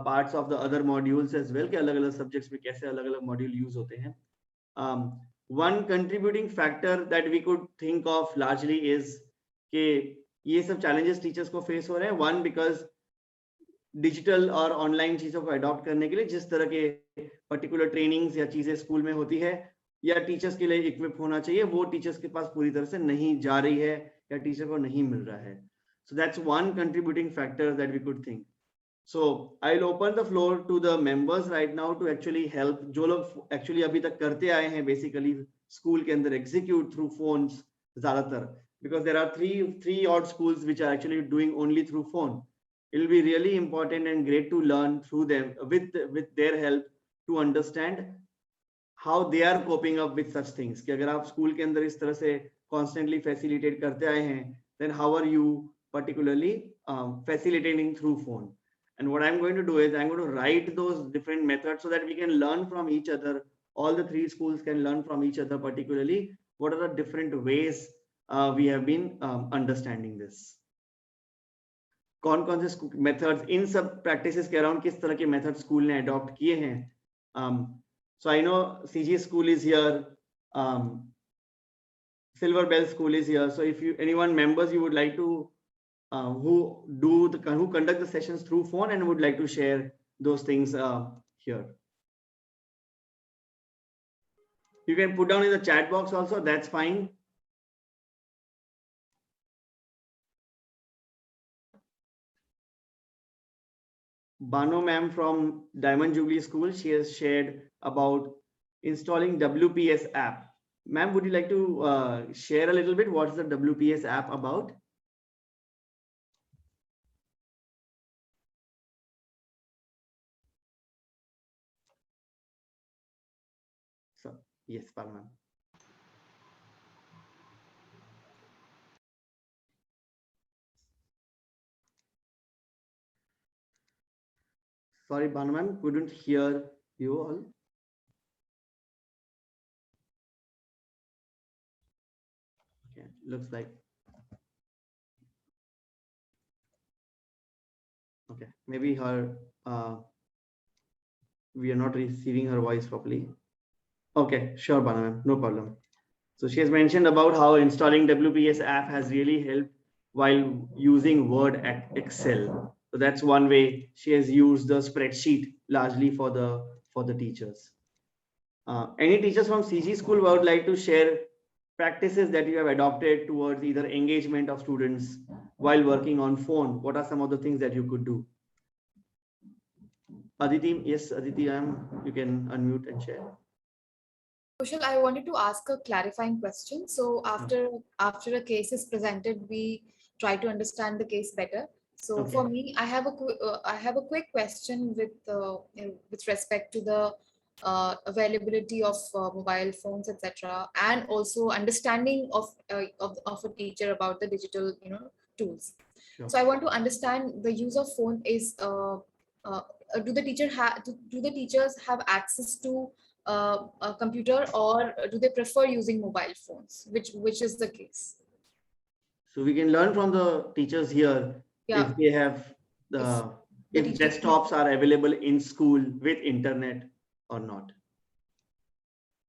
parts of the other modules as well, कि अलग-अलग subjects में कैसे अलग-अलग module use होते हैं. One contributing factor that we could think of largely is कि ये सब challenges teachers को face हो रहे हैं. One, because digital और online चीजों को adopt करने के लिए जिस तरह के particular trainings या चीजें स्कूल में होती है या टीचर्स के लिए equip होना चाहिए, वो टीचर्स के पास पूरी तरह से नहीं जा रही है या टीचर को नहीं मिल रहा है. So that's one contributing factor that we could think. So I'll open the floor to the members right now to actually help. जो लोग actually अभी तक करते आए हैं basically school के अंदर execute through phones ज़्यादातर, because there are three odd schools which are actually doing only through phone. It will be really important and great to learn through them with their help to understand how they are coping up with such things. कि अगर आप school के अंदर इस तरह से constantly facilitate करते आए हैं, then how are you particularly facilitating through phone? And what I'm going to do is I'm going to write those different methods so that we can learn from each other. All the 3 schools can learn from each other, particularly what are the different ways we have been understanding this. कौन-कौन से methods इन सब practices के around किस तरह के methods school ने adopt किए हैं. So I know CG school is here, Silver Bell school is here. So if you anyone members you would like to who conduct the sessions through phone and would like to share those things here, you can put down in the chat box also, that's fine. Bano ma'am from Diamond Jubilee School, she has shared about installing WPS app. Ma'am, would you like to share a little bit what's the WPS app about? Yes, Parman. Sorry, Banu, couldn't hear you all. Okay, looks like. Okay, maybe her, we are not receiving her voice properly. Okay, sure, Banu, no problem. So she has mentioned about how installing WPS app has really helped while using Word and Excel. So that's one way she has used the spreadsheet largely for the teachers. Any teachers from CG school who would like to share practices that you have adopted towards either engagement of students while working on phone? What are some of the things that you could do? Aditi, yes, Aditi, you can unmute and share. Kushal, I wanted to ask a clarifying question. So after a case is presented, we try to understand the case better. So Okay. For me, I have a quick question with respect to the availability of mobile phones, etc., and also understanding of a teacher about the digital tools. Sure. So I want to understand the use of phone is, do the teachers have access to a computer, or do they prefer using mobile phones? Which is the case? So we can learn from the teachers here Yeah. if they have if teachers- desktops are available in school with internet or not.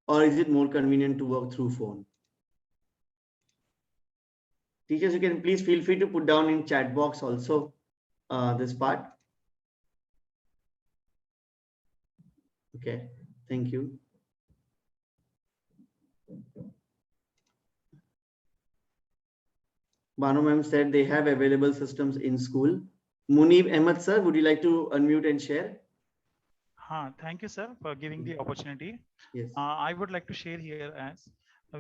Or is it more convenient to work through phone? Teachers, you can please feel free to put down in chat box also this part. Okay, thank you. Banu ma'am said they have available systems in school. Munib Ahmed sir, would you like to unmute and share? Thank you, sir, for giving the opportunity. Yes. I would like to share here as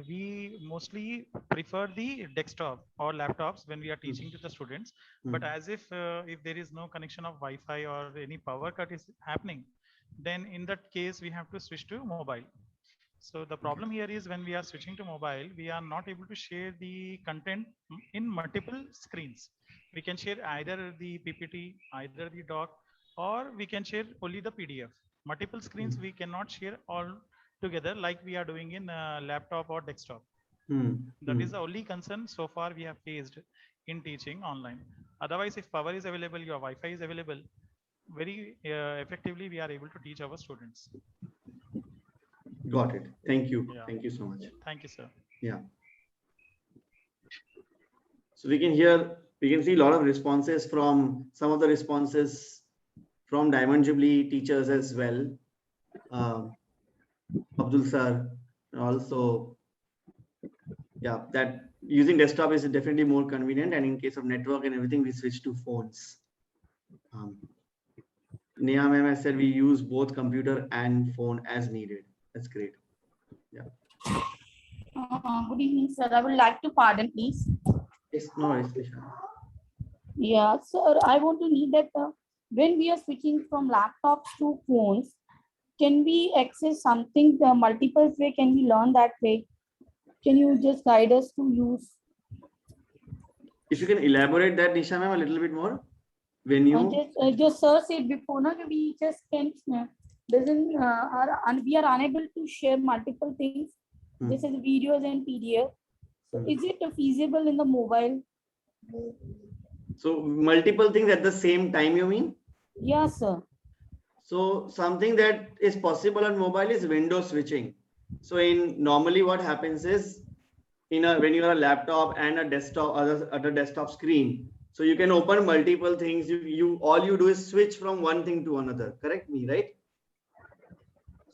we mostly prefer the desktop or laptops when we are teaching to the students. But as if there is no connection of Wi-Fi or any power cut is happening, then in that case we have to switch to mobile. So the problem here is when we are switching to mobile, we are not able to share the content in multiple screens. We can share either the PPT, either the doc, or we can share only the PDF. Multiple screens we cannot share all together like we are doing in laptop or desktop. That is the only concern so far we have faced in teaching online. Otherwise, if power is available, your Wi-Fi is available, very effectively we are able to teach our students. Got it. Thank you. Yeah. Thank you so much. Thank you, sir. Yeah. So we can see a lot of responses from some of the responses from Diamond Jubilee teachers as well. Abdul sir, also, yeah, that using desktop is definitely more convenient, and in case of network and everything, we switch to phones. Neha ma'am has said we use both computer and phone as needed. That's great. Yeah. Good evening, sir. I would like to pardon, please. Yes, no worries, Nisha. Yeah, sir. I want to need that when we are switching from laptops to phones, can we access something the multiple way? Can we learn that way? Can you just guide us to use? If you can elaborate that, Nisha ma'am, a little bit more. When you just sir said before, no, we just can't we are unable to share multiple things. This is videos and PDF. So is it feasible in the mobile? So multiple things at the same time, you mean? Yes, sir. So something that is possible on mobile is window switching. So normally what happens is when you are a laptop and a desktop other desktop screen, so you can open multiple things. All you do is switch from one thing to another. Correct me, right?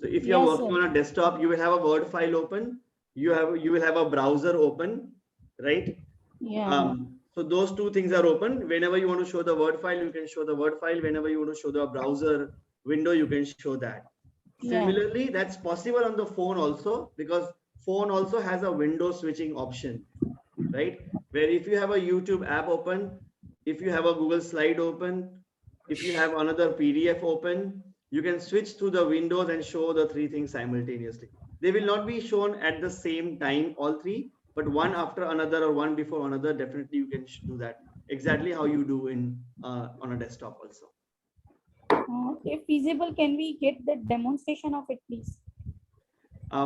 So if you are working on a desktop, you will have a Word file open. You will have a browser open, right? Yeah. So those two things are open. Whenever you want to show the Word file, you can show the Word file. Whenever you want to show the browser window, you can show that. Similarly, that's possible on the phone also, because phone also has a window switching option, right? Where if you have a YouTube app open, if you have a Google slide open, if you have another PDF open, you can switch to the windows and show the three things simultaneously. They will not be shown at the same time, all three, but one after another or one before another. Definitely you can do that exactly how you do on a desktop also. If feasible, can we get the demonstration of it, please?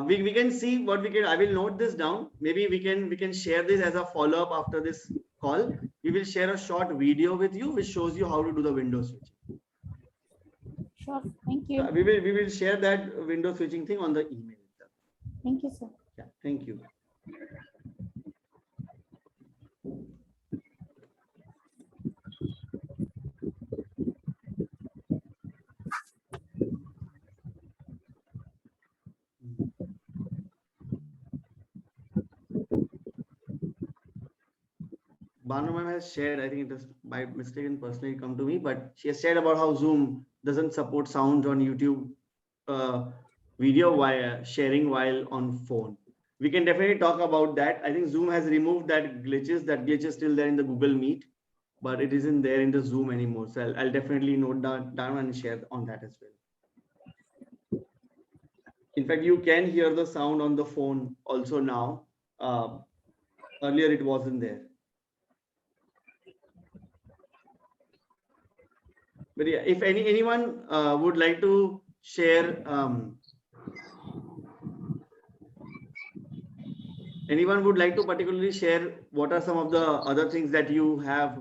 We can see what we can. I will note this down. Maybe we can share this as a follow-up after this call. We will share a short video with you which shows you how to do the window switching. Sure. Thank you. We will share that window switching thing on the email. Thank you, sir. Yeah, thank you. Banu ma'am has shared, I think it is by mistake and personally come to me, but she has shared about how Zoom doesn't support sound on YouTube video while sharing while on phone. We can definitely talk about that. I think Zoom has removed that glitches. That glitch is still there in the Google Meet, but it isn't there in the Zoom anymore. So I'll definitely note down and share on that as well. In fact, you can hear the sound on the phone also now. Earlier it wasn't there. But yeah, if anyone would like to share, anyone would like to particularly share what are some of the other things that you have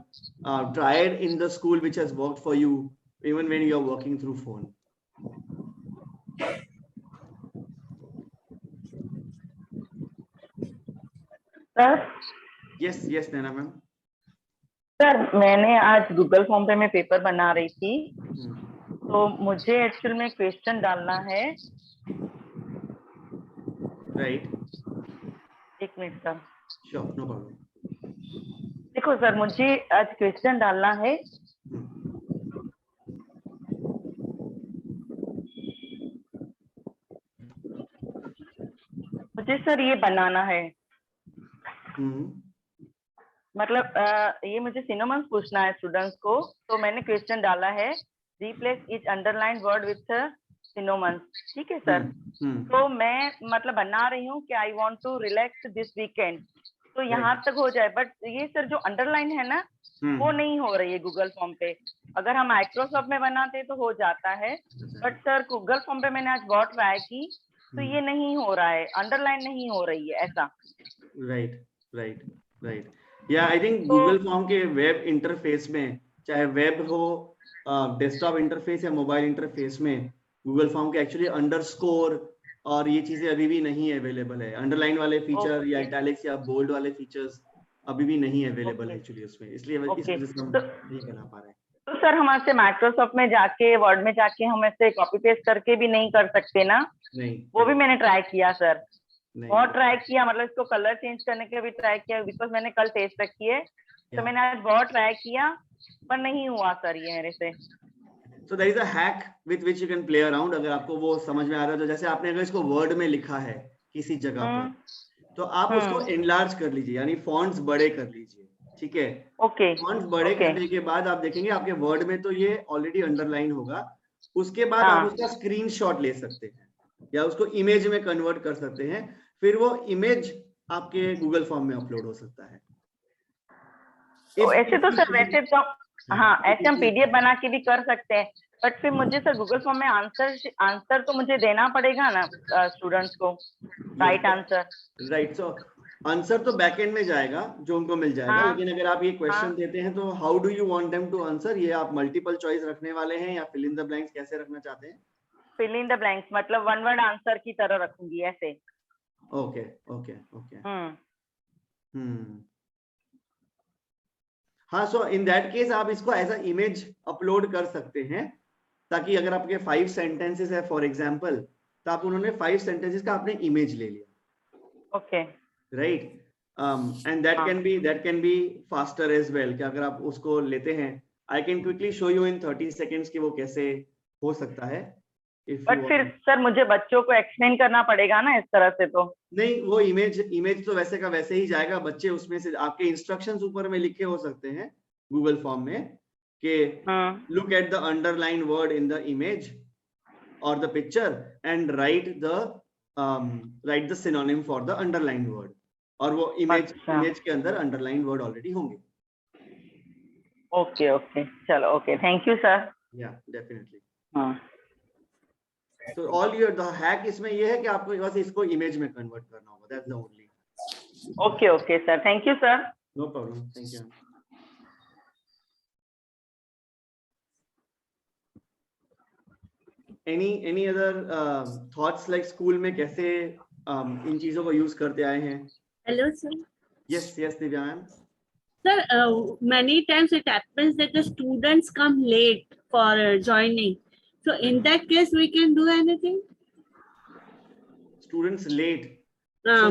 tried in the school which has worked for you even when you are working through phone? Sir Yes, yes, Naina ma'am. Sir मैंने आज Google form पे मैं paper बना रही थी, तो मुझे actual में क्वेश्चन डालना है। राइट, एक minute sir. Sure, no problem. देखो सर, मुझे आज क्वेश्चन डालना है। मुझे सर ये बनाना है, मतलब ये मुझे सिनोनिम्स पूछना है स्टूडेंट्स को। तो मैंने क्वेश्चन डाला है, replace each underline word with synonyms. ठीक है सर। तो मैं मतलब बना रही हूँ कि I want to relax this weekend, तो यहाँ तक हो जाए। बट ये सर जो अंडरलाइन है ना, वो नहीं हो रही है गूगल फॉर्म पे। अगर हम माइक्रोसॉफ्ट में बनाते तो हो जाता है, बट सर गूगल फॉर्म पे मैंने आज बहुत ट्राई की, तो ये नहीं हो रहा है, अंडरलाइन नहीं हो रही है ऐसा। Right right right. या आई थिंक गूगल फॉर्म के वेब इंटरफेस में, चाहे वेब हो, डेस्कटॉप इंटरफेस या मोबाइल इंटरफेस में, गूगल फॉर्म के एक्चुअली अंडरस्कोर और ये चीजें अभी भी नहीं अवेलेबल है। अंडरलाइन वाले फीचर या इटैलिक्स या बोल्ड वाले फीचर्स अभी भी नहीं अवेलेबल है एक्चुअली उसमें, इसलिए इस वजह से हम नहीं बना पा रहे हैं। तो सर हम ऐसे माइक्रोसॉफ्ट में जाके, वर्ड में जाके हम ऐसे कॉपी पेस्ट करके भी नहीं कर सकते ना? नहीं, वो भी मैंने ट्राई किया सर, बहुत ट्राई किया। मतलब इसको कलर चेंज करने का भी ट्राई किया, बिकॉज मैंने कल टेस्ट रखी है, तो मैंने आज बहुत ट्राई किया, पर नहीं हुआ सर ये मेरे से। So there is a hack with which you can play around, अगर आपको वो समझ में आ रहा है तो। जैसे आपने अगर इसको वर्ड में लिखा है किसी जगह पर, तो आप उसको एनलार्ज कर लीजिए, यानी फॉन्ट्स बड़े कर लीजिए। ठीक है, ओके। फॉन्ट्स बड़े करने के बाद आप देखेंगे आपके वर्ड में तो ये ऑलरेडी अंडरलाइन होगा। उसके बाद आप उसका स्क्रीनशॉट ले सकते हैं या उसको इमेज में कन्वर्ट कर सकते हैं, फिर वो इमेज आपके गूगल फॉर्म में अपलोड हो सकता है। तो ऐसे तो सर वैसे तो हाँ, ऐसे हम पीडीएफ बना के भी कर सकते हैं, बट फिर मुझे सर गूगल फॉर्म में आंसर तो मुझे देना पड़ेगा ना स्टूडेंट्स को, right answer. Right, so answer तो बैकएंड में जाएगा जो उनको मिल जाएगा। लेकिन अगर आप ये क्वेश्चन देते हैं तो how do you want them to answer, ये आप मल्टीपल चॉइस रखने वाले हैं या फिल इन द ब्लैंक्स कैसे रखना चाहते हैं? फिल इन द ब्लैंक्स, मतलब वन वर्ड आंसर की तरह रखूंगी ऐसे। Okay okay okay. हाँ, सो इन दैट केस आप इसको एज अ इमेज अपलोड कर सकते हैं, ताकि अगर आपके 5 सेंटेंसेस है फॉर एग्जांपल, तो आप उन्होंने 5 सेंटेंसेस का आपने इमेज ले लिया। Okay, right, and that can be faster as well. कि अगर आप उसको लेते हैं, I can quickly show you in 30 seconds कि वो कैसे हो सकता है। बट फिर सर मुझे बच्चों को एक्सप्लेन करना पड़ेगा ना इस तरह से? तो नहीं, वो इमेज तो वैसे का वैसे ही जाएगा। बच्चे उसमें से आपके इंस्ट्रक्शंस ऊपर में लिखे हो सकते हैं गूगल फॉर्म में कि look at the underline word in the image और the picture and write the synonym for the underline word, और वो इमेज के अंदर अंडरलाइन वर्ड ऑलरेडी होंगे। ओके ओके, चलो ओके, थैंक यू सर। या डेफिनेटली। तो ऑल योर द हैक इसमें ये है कि आपको बस इसको इमेज में कन्वर्ट करना होगा, that's the only. Okay okay sir, thank you sir. No problem, thank you. Any other thoughts like school में कैसे इन चीजों को यूज करते आए हैं? Hello sir. Yes yes Divya ma'am. Sir, many times it happens that the students come late for joining. So in that case, we can do anything? Students late?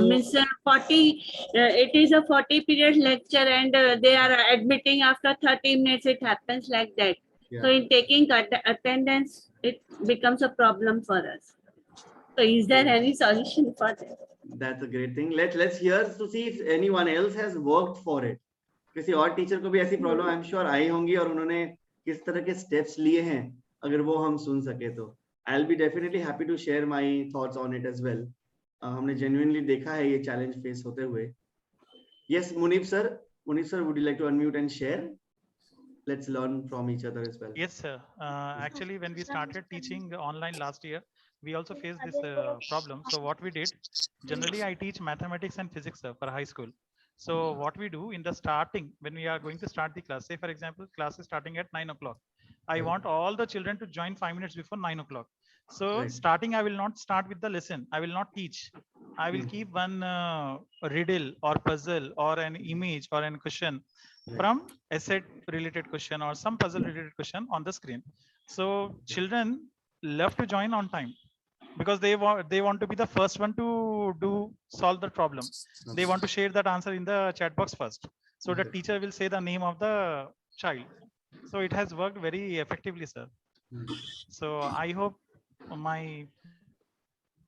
Means 40, it is a 40 period lecture and they are admitting after 30 minutes, it happens like that. Yeah. So in taking attendance, it becomes a problem for us. So is there any solution for that? That's a great thing. Let's hear to see if anyone else has worked for it. किसी और teacher को भी ऐसी problem I am sure I होंगी और उन्होंने किस तरह के स्टेप्स लिए हैं, अगर वो हम सुन सके तो I will be definitely happy to share my thoughts on it as well. हमने जेन्युइनली देखा है ये चैलेंज फेस होते हुए। Yes Munib sir, would you like to unmute and share? let's learn from each other as well. Yes, sir. Actually, when we started teaching online last year, we also faced this problem. So what we did, generally I teach mathematics and physics, sir, for high school. So what we do in the starting, when we are going to start the class, say for example, class is starting at 9 o'clock. I want all the children to join 5 minutes before 9 o'clock. So starting, I will not start with the lesson. I will not teach. I will keep one riddle or puzzle or an image or an question from essay related question or some puzzle related question on the screen. So children love to join on time because they want to be the first one to solve the problem. They want to share that answer in the chat box first. So the teacher will say the name of the child. So it has worked very effectively, sir. So I hope my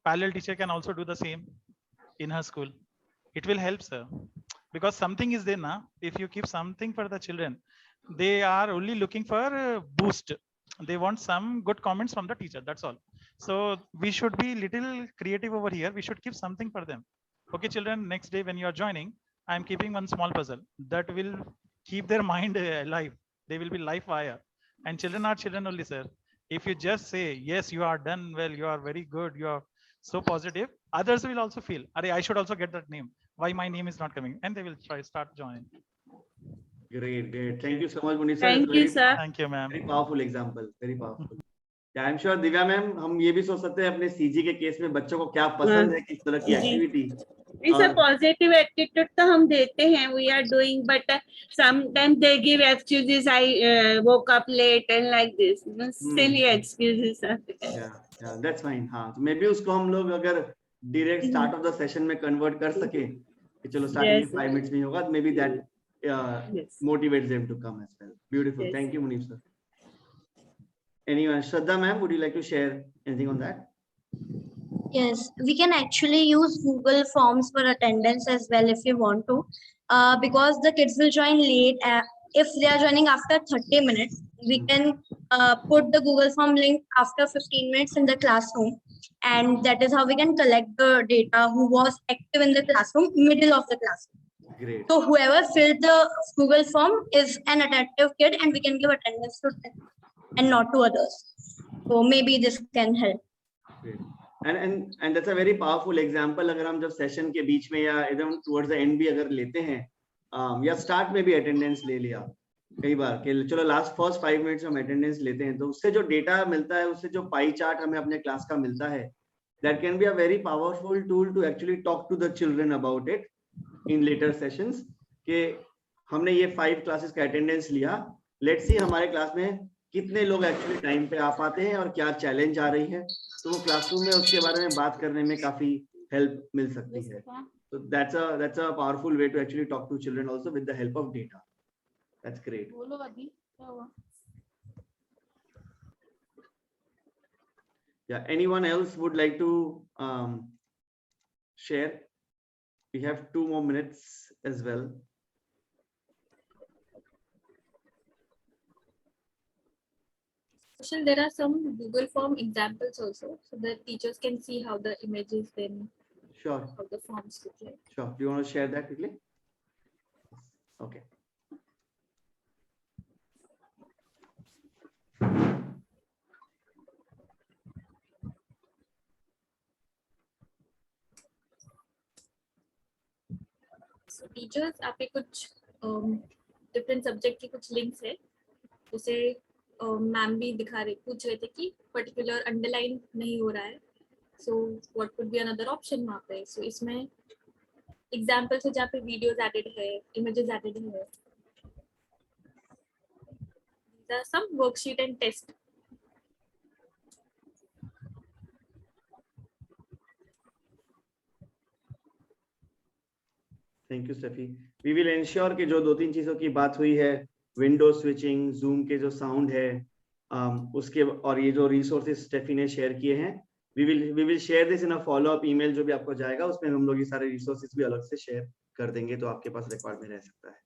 parallel teacher can also do the same in her school. It will help, sir, because something is there now. If you keep something for the children, they are only looking for boost. They want some good comments from the teacher, that's all. So we should be little creative over here. We should keep something for them. Okay children, next day when you are joining, I am keeping one small puzzle that will keep their mind alive. They will be live wire. And children are children only, sir. If you just say yes, you are done well, you are very good, you are so positive, others will also feel, I should also get that name. Why my name is not coming? And they will start joining. Great. Thank you so much, Munir sir. Thank you, sir. Thank you, ma'am. Very powerful example. Very powerful. Yeah, I'm sure Divya ma'am, हम ये भी सोच सकते हैं अपने CG के case में बच्चों को क्या पसंद है, किस तरह की activity. It's a positive attitude तो हम देते हैं, we are doing, but sometimes they give excuses. I woke up late and like this, silly excuses. Yeah, that's fine. हाँ, तो maybe उसको हम लोग अगर direct start of the session में convert कर सके, कि चलो starting में 5 minutes में होगा, maybe that motivates them to come as well. Beautiful. Thank you, Munir sir. Anyone, Shraddha ma'am, would you like to share anything on that? Yes, we can actually use Google Forms for attendance as well if you want to, because the kids will join late. If they are joining after 30 minutes, we can put the Google Form link after 15 minutes in the classroom. And that is how we can collect the data who was active in the classroom, middle of the classroom. Great. So whoever filled the Google Form is an attentive kid and we can give attendance to them and not to others. So maybe this can help. Great. And that's a very powerful example. अगर हम जब session के बीच में या एकदम towards the end भी अगर लेते हैं, या start में भी attendance ले लिया कई बार कि चलो first 5 minutes हम attendance लेते हैं, तो उससे जो data मिलता है, उससे जो pie chart हमें अपने class का मिलता है, that can be a very powerful tool to actually talk to the children about it in later sessions. कि हमने ये 5 classes का attendance लिया, let's see हमारे class में कितने लोग एक्चुअली टाइम पे आ पाते हैं और क्या चैलेंज आ रही है, तो वो क्लासरूम में उसके बारे में बात करने में काफी हेल्प मिल सकती है. So that's a powerful way to actually talk to children also with the help of data. That's great. Yeah, anyone else would like to share? We have 2 more minutes as well. There are some Google Form examples also, so that teachers can see how the images then. Sure. How the forms look like. Sure. Do you want to share that quickly? Okay. So teachers, आप पे कुछ different subject की कुछ links है, उसे ma'am भी दिखा रहे, पूछ रहे थे कि पर्टिकुलर अंडरलाइन नहीं हो रहा है, so what could be another option वहाँ पे. सो इसमें एग्जांपल्स है जहाँ पे वीडियोस एडेड है, इमेजेस एडेड है. There are some worksheet and test. Thank you, Steffi. We will ensure कि जो 2-3 चीजों की बात हुई है, विंडो स्विचिंग, जूम के जो साउंड है, उसके और ये जो रिसोर्सेज स्टेफी ने शेयर किए हैं, we will share this in a follow up email जो भी आपको जाएगा, उसमें हम लोग ये सारे रिसोर्सेज भी अलग से शेयर कर देंगे, तो आपके पास रिकॉर्ड में रह सकता है.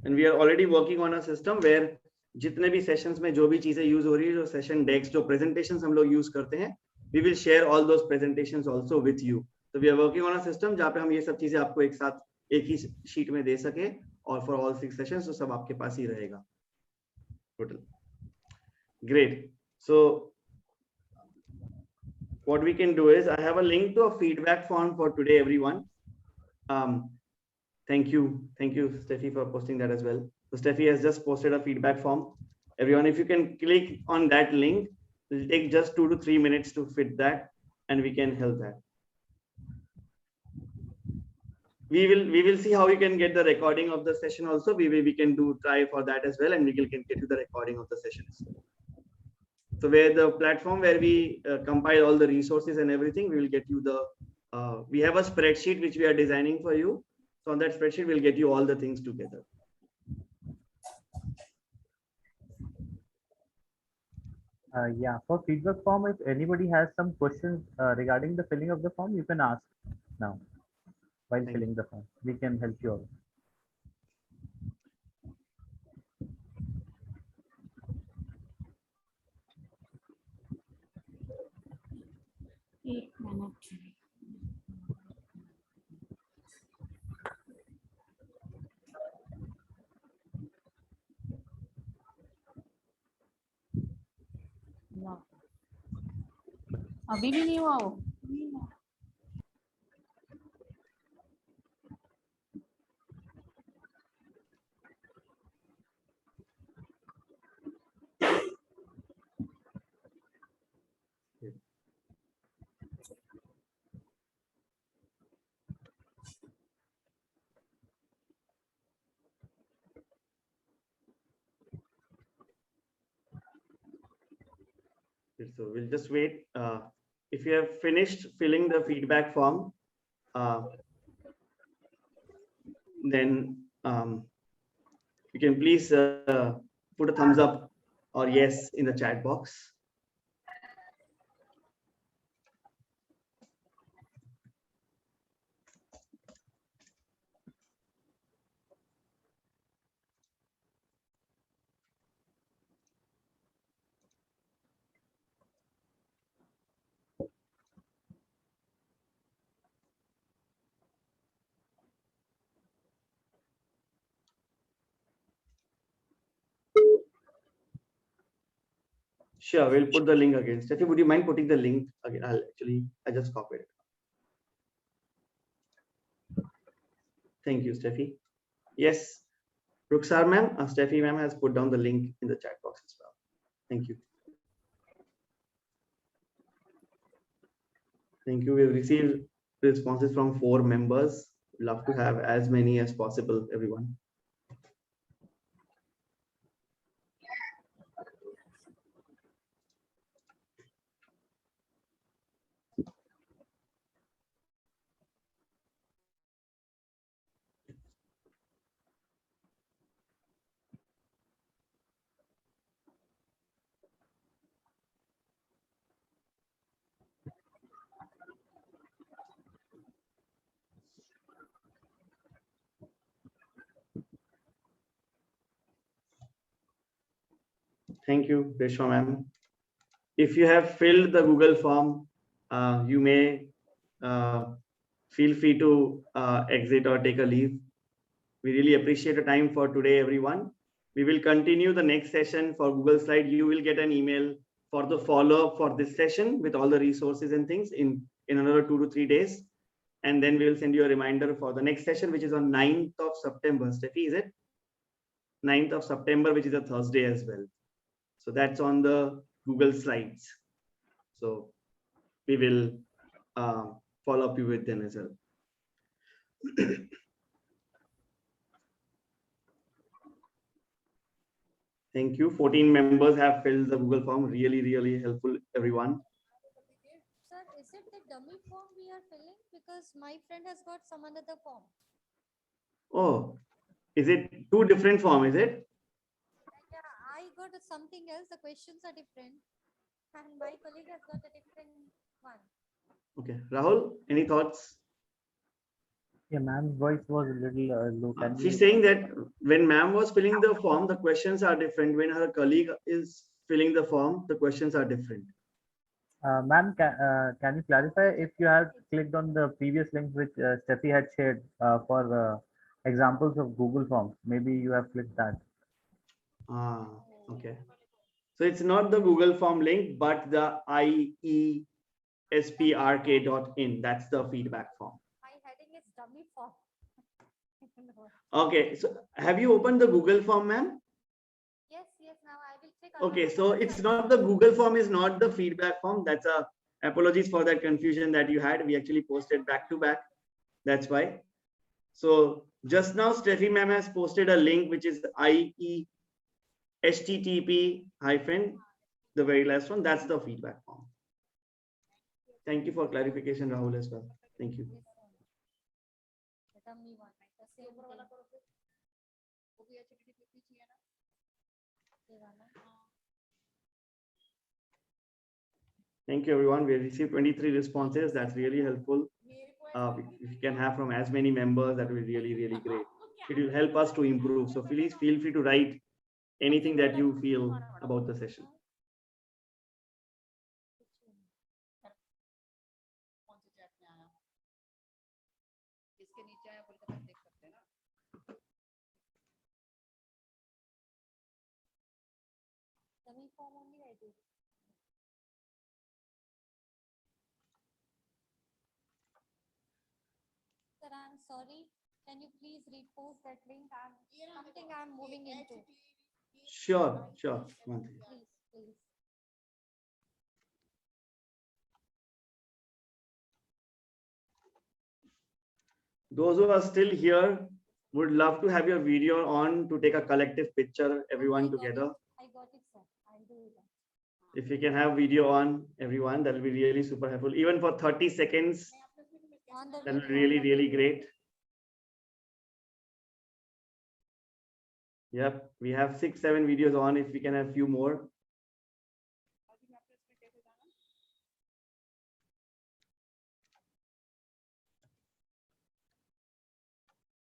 And we are already working on a system where जितने भी सेशंस में जो भी चीजें यूज हो रही है, जो सेशन डेक्स, जो प्रेजेंटेशंस हम लोग यूज करते हैं, we will share all those presentations also with you. So we are working on a system जहाँ पे हम ये सब चीजें आपको एक साथ एक ही शीट में दे सके और for all 6 sessions तो सब आपके पास ही रहेगा total. Great. So what we can do is I have a link to a feedback form for today, everyone. Thank you, Steffi, for posting that as well. So Steffi has just posted a feedback form. Everyone, if you can click on that link, it will take just 2 to 3 minutes to fit that, and we can help that. We will see how we can get the recording of the session also. We can try for that as well, and we can get you the recording of the sessions. So where the platform where we compile all the resources and everything, we will get you the we have a spreadsheet which we are designing for you. So on that spreadsheet, we'll get you all the things together. Yeah, for feedback form, if anybody has some questions regarding the filling of the form, you can ask now while filling the form. We can help you out. अभी भी नहीं हुआ वो So we'll just wait. If you have finished filling the feedback form, then you can please put a thumbs up or yes in the chat box. Sure, we'll put the link again. Steffi, would you mind putting the link again? I just copied it. Thank you, Steffi. Yes, Ruksar ma'am, Steffi ma'am has put down the link in the chat box as well. Thank you. Thank you. We've received responses from 4 members. Love to have as many as possible, everyone. Thank you, Reshma ma'am. If you have filled the Google form, you may feel free to exit or take a leave. We really appreciate your time for today, everyone. We will continue the next session for Google Slide. You will get an email for the follow-up for this session with all the resources and things in another 2 to 3 days. And then we will send you a reminder for the next session, which is on 9th of September. Steffi, is it? 9th of September, which is a Thursday as well. So that's on the Google Slides. So we will follow up you with them as well. Thank you. 14 members have filled the Google form. Really, really helpful, everyone. Sir, is it the dummy form we are filling? Because my friend has got some another form. Oh, is it 2 different forms, is it? Yeah, I got something else. The questions are different. And my colleague has got a different one. Okay. Rahul, any thoughts? Yeah, ma'am's voice was a little low. She's saying that when ma'am was filling the form, the questions are different. When her colleague is filling the form, the questions are different. Ma'am, can you clarify if you had clicked on the previous link which Steffi had shared for examples of Google Forms? Maybe you have clicked that. Ah, okay. So it's not the Google Form link, but the iesprk.in. That's the feedback form. My heading is dummy form. Okay, so have you opened the Google Form, ma'am? Yes, now I will check. Okay, so it's not the Google Form is not the feedback form. That's apologies for that confusion that you had. We actually posted back to back. That's why. So just now Steffi ma'am has posted a link which is http hyphen the very last one. That's the feedback form. Thank you for clarification, Rahul, as well. Thank you. Thank you, everyone. We received 23 responses. That's really helpful. If you can have from as many members, that will be really, really great. It will help us to improve. So please feel free to write anything that you feel about the session. Sir, I'm sorry. Can you please repost that link? Something I'm moving into. Sure. Please. Those who are still here would love to have your video on to take a collective picture, everyone together. I got it, sir. I'll do that. If you can have video on, everyone, that will be really super helpful. Even for 30 seconds, that will be really, really great. Yep, we have 6-7 videos on. If we can have a few more.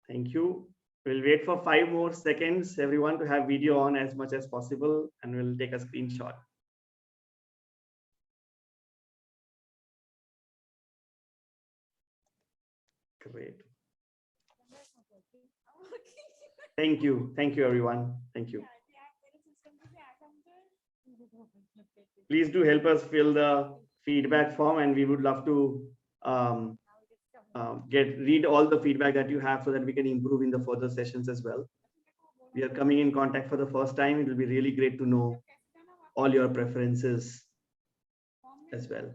Thank you. We'll wait for 5 more seconds, everyone, to have video on as much as possible, and we'll take a screenshot. Great. Thank you, everyone. Thank you. Please do help us fill the feedback form, and we would love to read all the feedback that you have so that we can improve in the further sessions as well. We are coming in contact for the first time. It will be really great to know all your preferences as well.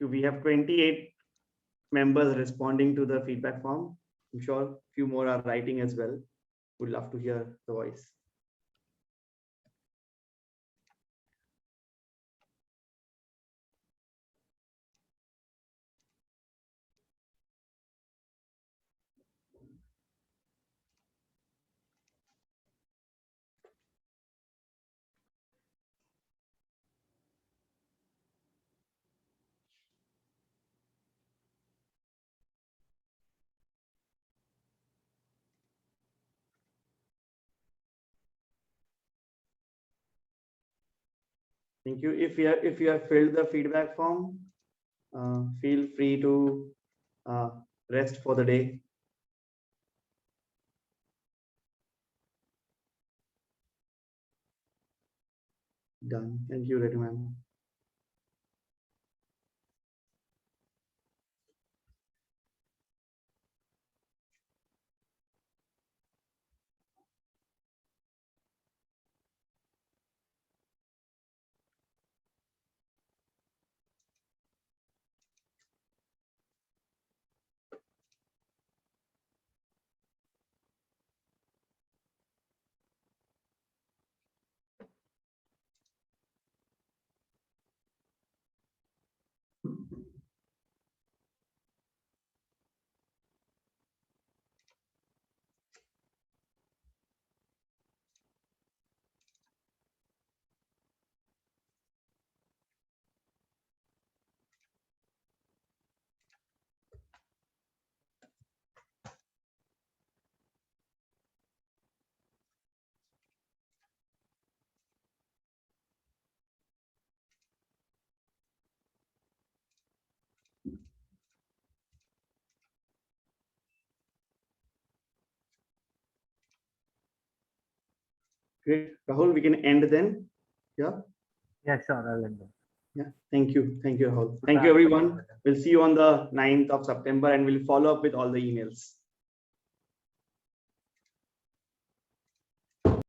We have 28 members responding to the feedback form. I'm sure a few more are writing as well. Would love to hear the voice. Thank you. If you have filled the feedback form, feel free to rest for the day. Done. Thank you, Reddy ma'am. Great. Rahul, we can end then. Yeah. Yeah, sure. I'll end them. Yeah. Thank you. Thank you, Rahul. Thank you, everyone. We'll see you on the 9th of September and we'll follow up with all the emails.